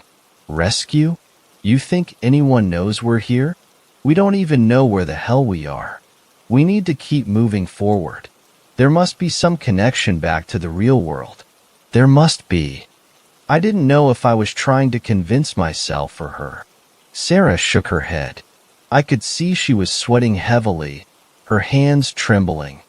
"Rescue? You think anyone knows we're here? We don't even know where the hell we are. We need to keep moving forward. There must be some connection back to the real world. There must be." I didn't know if I was trying to convince myself or her. Sarah shook her head. I could see she was sweating heavily, her hands trembling.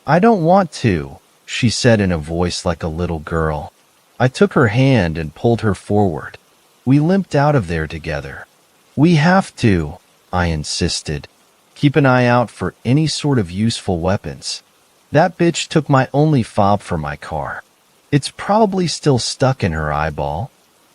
"I don't want to," she said in a voice like a little girl. I took her hand and pulled her forward. We limped out of there together. "We have to," I insisted. "Keep an eye out for any sort of useful weapons. That bitch took my only fob for my car. It's probably still stuck in her eyeball."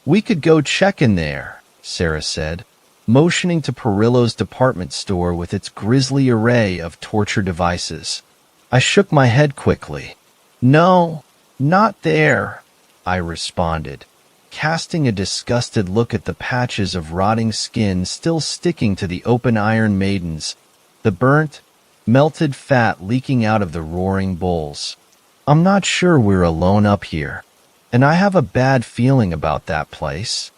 "We could go check in there," Sarah said, motioning to Perillo's department store with its grisly array of torture devices. I shook my head quickly. "No, not there," I responded, casting a disgusted look at the patches of rotting skin still sticking to the open Iron Maidens, the burnt, melted fat leaking out of the Roaring Bulls. "I'm not sure we're alone up here, and I have a bad feeling about that place."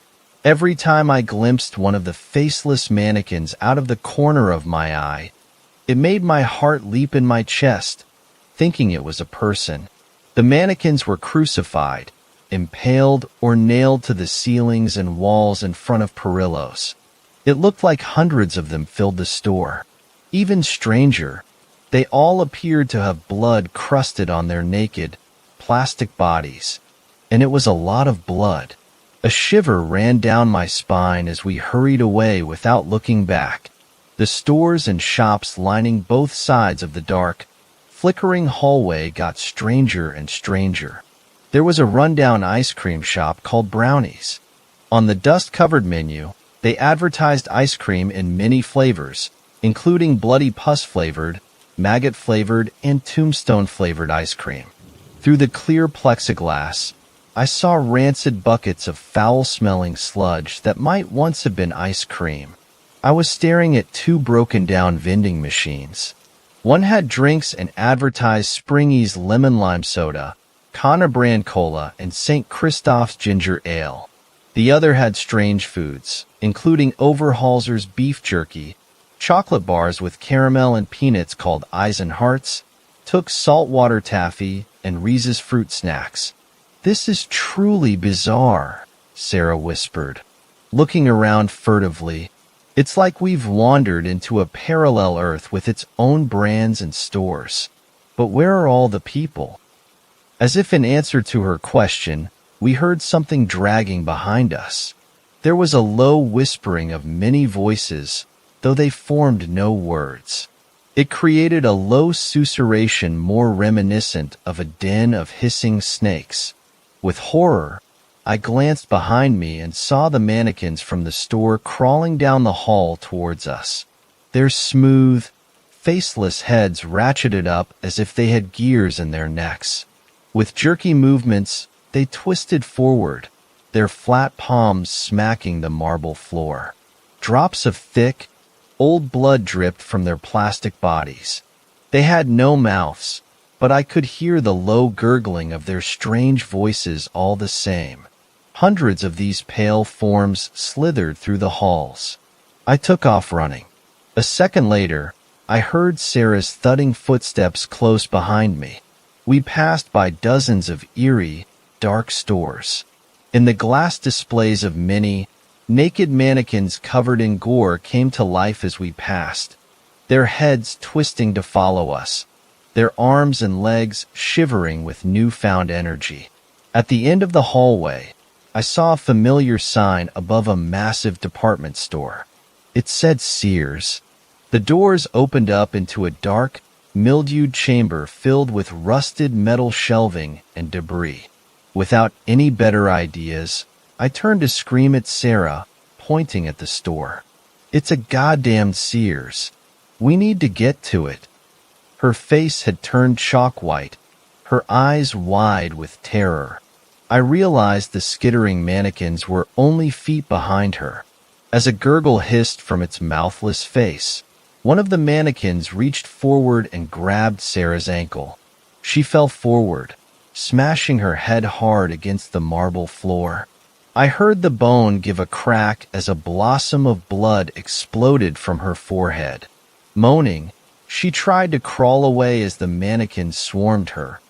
Every time I glimpsed one of the faceless mannequins out of the corner of my eye, it made my heart leap in my chest, thinking it was a person. The mannequins were crucified, impaled, or nailed to the ceilings and walls in front of Perillo's. It looked like hundreds of them filled the store. Even stranger, they all appeared to have blood crusted on their naked, plastic bodies, and it was a lot of blood. A shiver ran down my spine as we hurried away without looking back. The stores and shops lining both sides of the dark, flickering hallway got stranger and stranger. There was a rundown ice cream shop called Brownies. On the dust-covered menu, they advertised ice cream in many flavors, including bloody pus-flavored, maggot-flavored, and tombstone-flavored ice cream. Through the clear plexiglass, I saw rancid buckets of foul-smelling sludge that might once have been ice cream. I was staring at two broken-down vending machines. One had drinks and advertised Springy's lemon lime soda, Cana brand cola, and St. Christoph's ginger ale. The other had strange foods, including Overhalser's beef jerky, chocolate bars with caramel and peanuts called Eisenharts, Took's saltwater taffy, and Reese's fruit snacks. "This is truly bizarre," Sarah whispered, looking around furtively. "It's like we've wandered into a parallel Earth with its own brands and stores. But where are all the people?" As if in answer to her question, we heard something dragging behind us. There was a low whispering of many voices, though they formed no words. It created a low susurration more reminiscent of a den of hissing snakes. With horror, I glanced behind me and saw the mannequins from the store crawling down the hall towards us. Their smooth, faceless heads ratcheted up as if they had gears in their necks. With jerky movements, they twisted forward, their flat palms smacking the marble floor. Drops of thick, old blood dripped from their plastic bodies. They had no mouths, but I could hear the low gurgling of their strange voices all the same. Hundreds of these pale forms slithered through the halls. I took off running. A second later, I heard Sarah's thudding footsteps close behind me. We passed by dozens of eerie, dark stores. In the glass displays of many, naked mannequins covered in gore came to life as we passed, their heads twisting to follow us, their arms and legs shivering with newfound energy. At the end of the hallway, I saw a familiar sign above a massive department store. It said Sears. The doors opened up into a dark, mildewed chamber filled with rusted metal shelving and debris. Without any better ideas, I turned to scream at Sarah, pointing at the store. "It's a goddamn Sears. We need to get to it." Her face had turned chalk white, her eyes wide with terror. I realized the skittering mannequins were only feet behind her. As a gurgle hissed from its mouthless face, one of the mannequins reached forward and grabbed Sarah's ankle. She fell forward, smashing her head hard against the marble floor. I heard the bone give a crack as a blossom of blood exploded from her forehead. Moaning, she tried to crawl away as the mannequins swarmed her,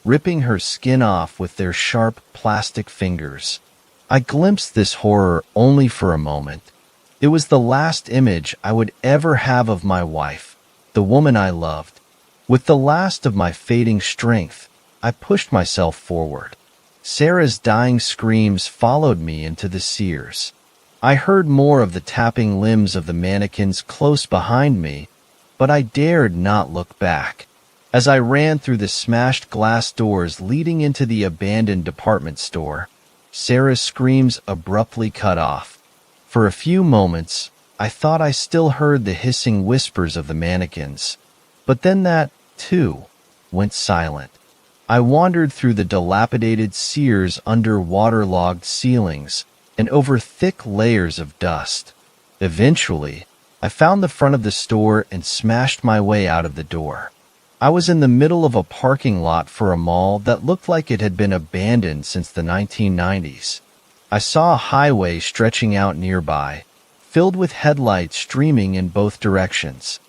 ripping her skin off with their sharp plastic fingers. I glimpsed this horror only for a moment. It was the last image I would ever have of my wife, the woman I loved. With the last of my fading strength, I pushed myself forward. Sarah's dying screams followed me into the Sears. I heard more of the tapping limbs of the mannequins close behind me, but I dared not look back. As I ran through the smashed glass doors leading into the abandoned department store, Sarah's screams abruptly cut off. For a few moments, I thought I still heard the hissing whispers of the mannequins, but then that, too, went silent. I wandered through the dilapidated Sears under waterlogged ceilings and over thick layers of dust. Eventually, I found the front of the store and smashed my way out of the door. I was in the middle of a parking lot for a mall that looked like it had been abandoned since the 1990s. I saw a highway stretching out nearby, filled with headlights streaming in both directions.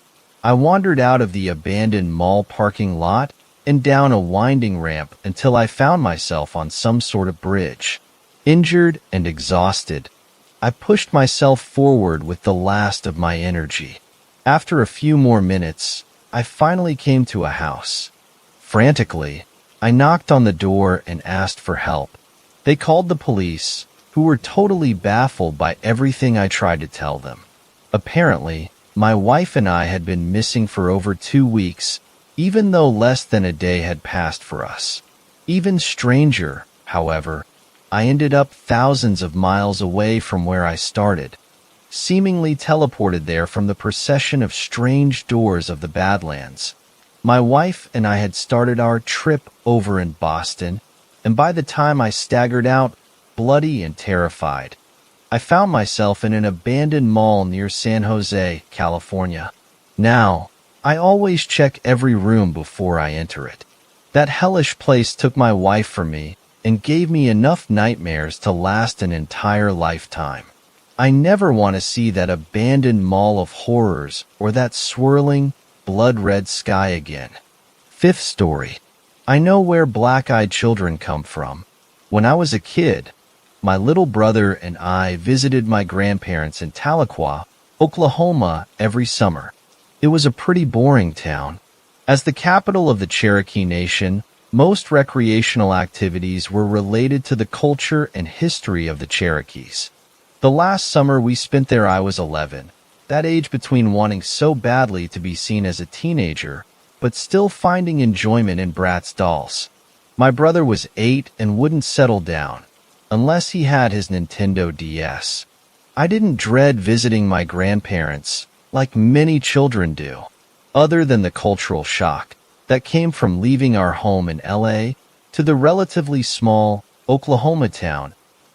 I wandered out of the abandoned mall parking lot and down a winding ramp until I found myself on some sort of bridge. Injured and exhausted, I pushed myself forward with the last of my energy. After a few more minutes, I finally came to a house. Frantically, I knocked on the door and asked for help. They called the police, who were totally baffled by everything I tried to tell them. Apparently, my wife and I had been missing for over 2 weeks, even though less than a day had passed for us. Even stranger, however, I ended up thousands of miles away from where I started, seemingly teleported there from the procession of strange doors of the Badlands. My wife and I had started our trip over in Boston, and by the time I staggered out, bloody and terrified, I found myself in an abandoned mall near San Jose, California. Now, I always check every room before I enter it. That hellish place took my wife from me and gave me enough nightmares to last an entire lifetime. I never want to see that abandoned mall of horrors or that swirling, blood-red sky again. Fifth story. I know where black-eyed children come from. When I was a kid, my little brother and I visited my grandparents in Tahlequah, Oklahoma every summer. It was a pretty boring town. As the capital of the Cherokee Nation, most recreational activities were related to the culture and history of the Cherokees. The last summer we spent there I was 11, that age between wanting so badly to be seen as a teenager, but still finding enjoyment in Bratz dolls. My brother was 8 and wouldn't settle down, unless he had his Nintendo DS. I didn't dread visiting my grandparents, like many children do, other than the cultural shock that came from leaving our home in LA to the relatively small Oklahoma town.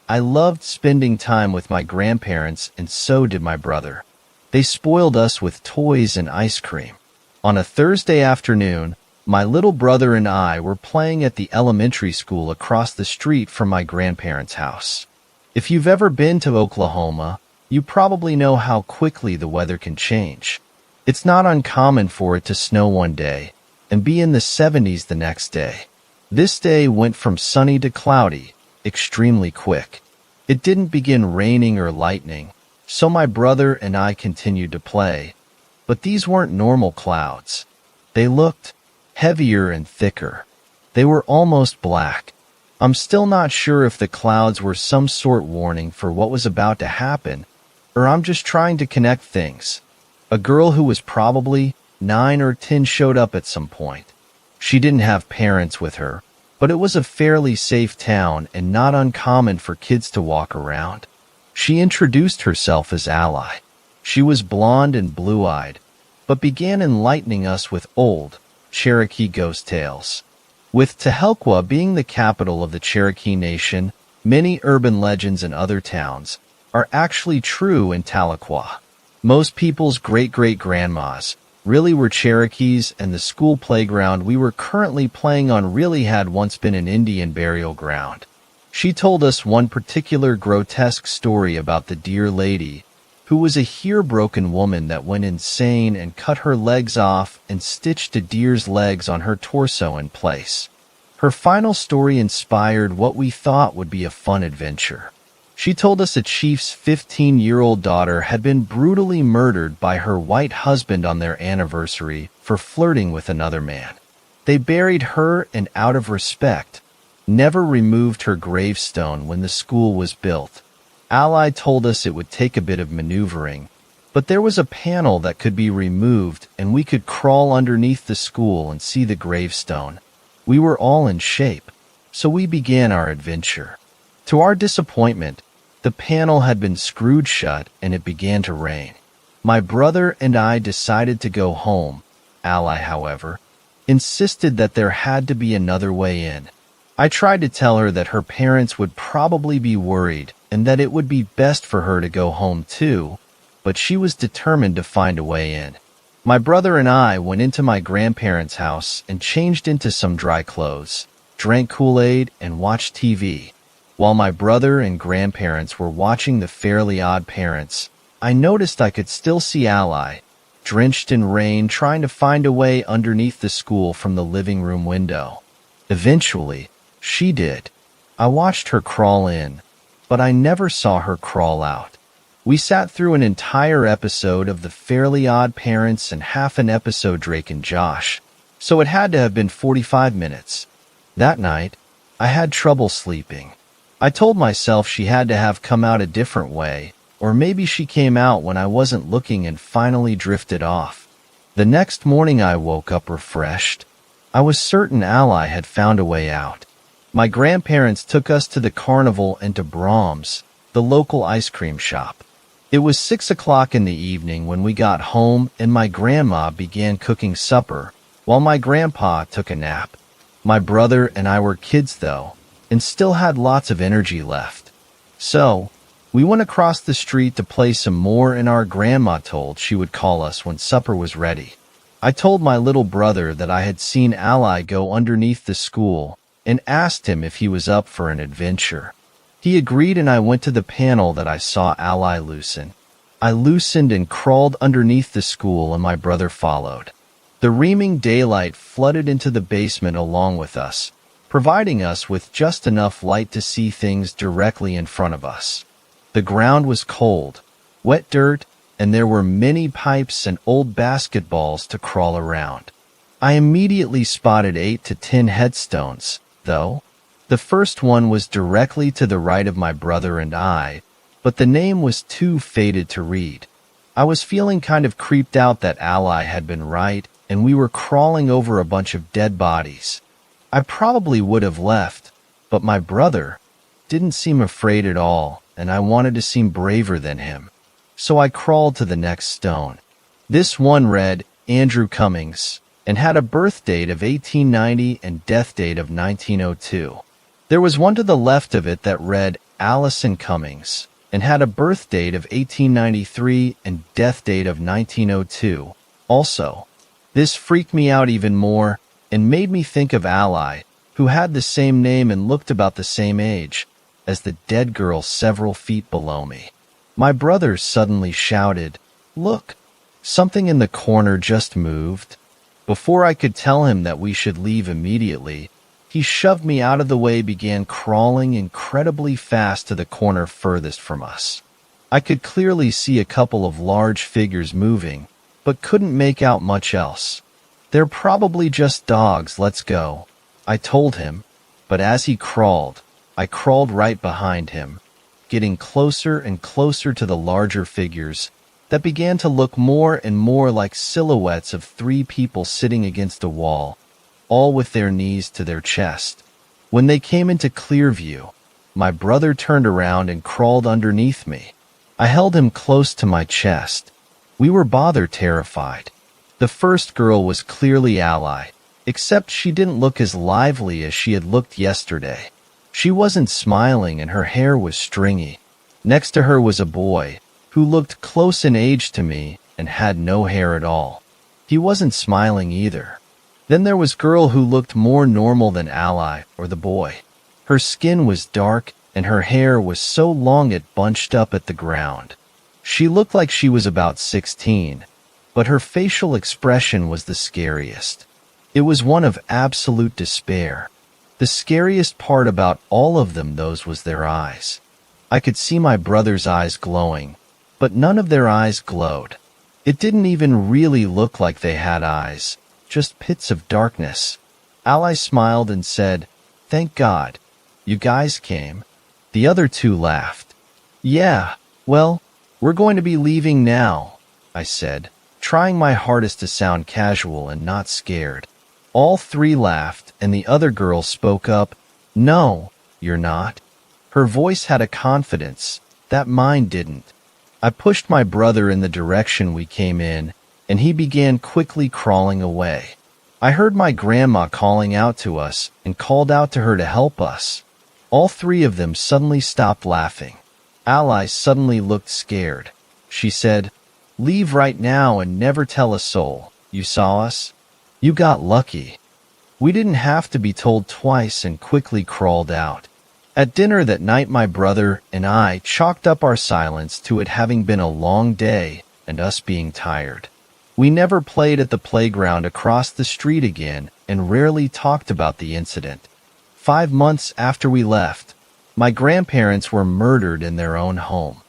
I loved spending time with my grandparents, and so did my brother. They spoiled us with toys and ice cream. On a Thursday afternoon, my little brother and I were playing at the elementary school across the street from my grandparents' house. If you've ever been to Oklahoma, you probably know how quickly the weather can change. It's not uncommon for it to snow one day and be in the 70s the next day. This day went from sunny to cloudy, extremely quick. It didn't begin raining or lightning, so my brother and I continued to play. But these weren't normal clouds. They looked heavier and thicker. They were almost black. I'm still not sure if the clouds were some sort warning for what was about to happen, or I'm just trying to connect things. A girl who was probably 9 or 10 showed up at some point. She didn't have parents with her, but it was a fairly safe town and not uncommon for kids to walk around. She introduced herself as Ally. She was blonde and blue-eyed, but began enlightening us with old Cherokee ghost tales. With Tahlequah being the capital of the Cherokee Nation, many urban legends and other towns are actually true in Tahlequah. Most people's great-great-grandmas really were Cherokees, and the school playground we were currently playing on really had once been an Indian burial ground. She told us one particular grotesque story about the Deer Lady, who was a hair-broken woman that went insane and cut her legs off and stitched a deer's legs on her torso in place. Her final story inspired what we thought would be a fun adventure. She told us a chief's 15-year-old daughter had been brutally murdered by her white husband on their anniversary for flirting with another man. They buried her and, out of respect, never removed her gravestone when the school was built. Ally told us it would take a bit of maneuvering, but there was a panel that could be removed and we could crawl underneath the school and see the gravestone. We were all in shape, so we began our adventure. To our disappointment, the panel had been screwed shut and it began to rain. My brother and I decided to go home. Ally, however, insisted that there had to be another way in. I tried to tell her that her parents would probably be worried and that it would be best for her to go home too, but she was determined to find a way in. My brother and I went into my grandparents' house and changed into some dry clothes, drank Kool-Aid, and watched TV. While my brother and grandparents were watching The Fairly Odd Parents, I noticed I could still see Ally, drenched in rain, trying to find a way underneath the school from the living room window. Eventually, she did. I watched her crawl in, but I never saw her crawl out. We sat through an entire episode of The Fairly Odd Parents and half an episode Drake and Josh, so it had to have been 45 minutes. That night, I had trouble sleeping. I told myself she had to have come out a different way, or maybe she came out when I wasn't looking and finally drifted off. The next morning I woke up refreshed. I was certain Ally had found a way out. My grandparents took us to the carnival and to Brahms, the local ice cream shop. It was 6 o'clock in the evening when we got home and my grandma began cooking supper, while my grandpa took a nap. My brother and I were kids though, and still had lots of energy left. So, we went across the street to play some more and our grandma told she would call us when supper was ready. I told my little brother that I had seen Ally go underneath the school and asked him if he was up for an adventure. He agreed and I went to the panel that I saw Ally loosen. I loosened and crawled underneath the school and my brother followed. The reaming daylight flooded into the basement along with us, providing us with just enough light to see things directly in front of us. The ground was cold, wet dirt, and there were many pipes and old basketballs to crawl around. I immediately spotted 8 to 10 headstones, though. The first one was directly to the right of my brother and I, but the name was too faded to read. I was feeling kind of creeped out that Ally had been right, and we were crawling over a bunch of dead bodies. I probably would have left, but my brother didn't seem afraid at all, and I wanted to seem braver than him. So I crawled to the next stone. This one read Andrew Cummings and had a birth date of 1890 and death date of 1902. There was one to the left of it that read Allison Cummings and had a birth date of 1893 and death date of 1902. Also, this freaked me out even more and made me think of Ally, who had the same name and looked about the same age as the dead girl several feet below me. My brother suddenly shouted, "Look, something in the corner just moved." Before I could tell him that we should leave immediately, he shoved me out of the way and began crawling incredibly fast to the corner furthest from us. I could clearly see a couple of large figures moving, but couldn't make out much else. "They're probably just dogs, let's go," I told him, but as he crawled, I crawled right behind him, getting closer and closer to the larger figures that began to look more and more like silhouettes of 3 people sitting against a wall, all with their knees to their chest. When they came into clear view, my brother turned around and crawled underneath me. I held him close to my chest. We were bothered terrified. The first girl was clearly Ally, except she didn't look as lively as she had looked yesterday. She wasn't smiling and her hair was stringy. Next to her was a boy who looked close in age to me and had no hair at all. He wasn't smiling either. Then there was a girl who looked more normal than Ally or the boy. Her skin was dark and her hair was so long it bunched up at the ground. She looked like she was about 16, but her facial expression was the scariest. It was one of absolute despair. The scariest part about all of them, those, was their eyes. I could see my brother's eyes glowing, but none of their eyes glowed. It didn't even really look like they had eyes, just pits of darkness. Ally smiled and said, "Thank God. You guys came." The other 2 laughed. "Yeah, well, we're going to be leaving now," I said, trying my hardest to sound casual and not scared. All 3 laughed, and the other girl spoke up, "No, you're not." Her voice had a confidence that mine didn't. I pushed my brother in the direction we came in, and he began quickly crawling away. I heard my grandma calling out to us and called out to her to help us. All 3 of them suddenly stopped laughing. Ally suddenly looked scared. She said, "Leave right now and never tell a soul. You saw us? You got lucky." We didn't have to be told twice and quickly crawled out. At dinner that night, my brother and I chalked up our silence to it having been a long day and us being tired. We never played at the playground across the street again and rarely talked about the incident. 5 months after we left, my grandparents were murdered in their own home.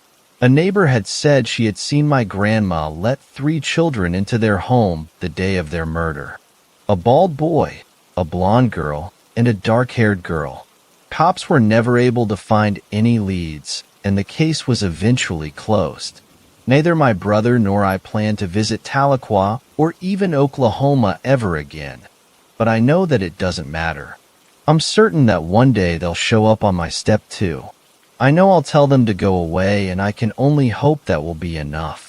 A neighbor had said she had seen my grandma let 3 children into their home the day of their murder. A bald boy, a blonde girl, and a dark-haired girl. Cops were never able to find any leads, and the case was eventually closed. Neither my brother nor I plan to visit Tahlequah or even Oklahoma ever again, but I know that it doesn't matter. I'm certain that one day they'll show up on my step too. I know I'll tell them to go away, and I can only hope that will be enough.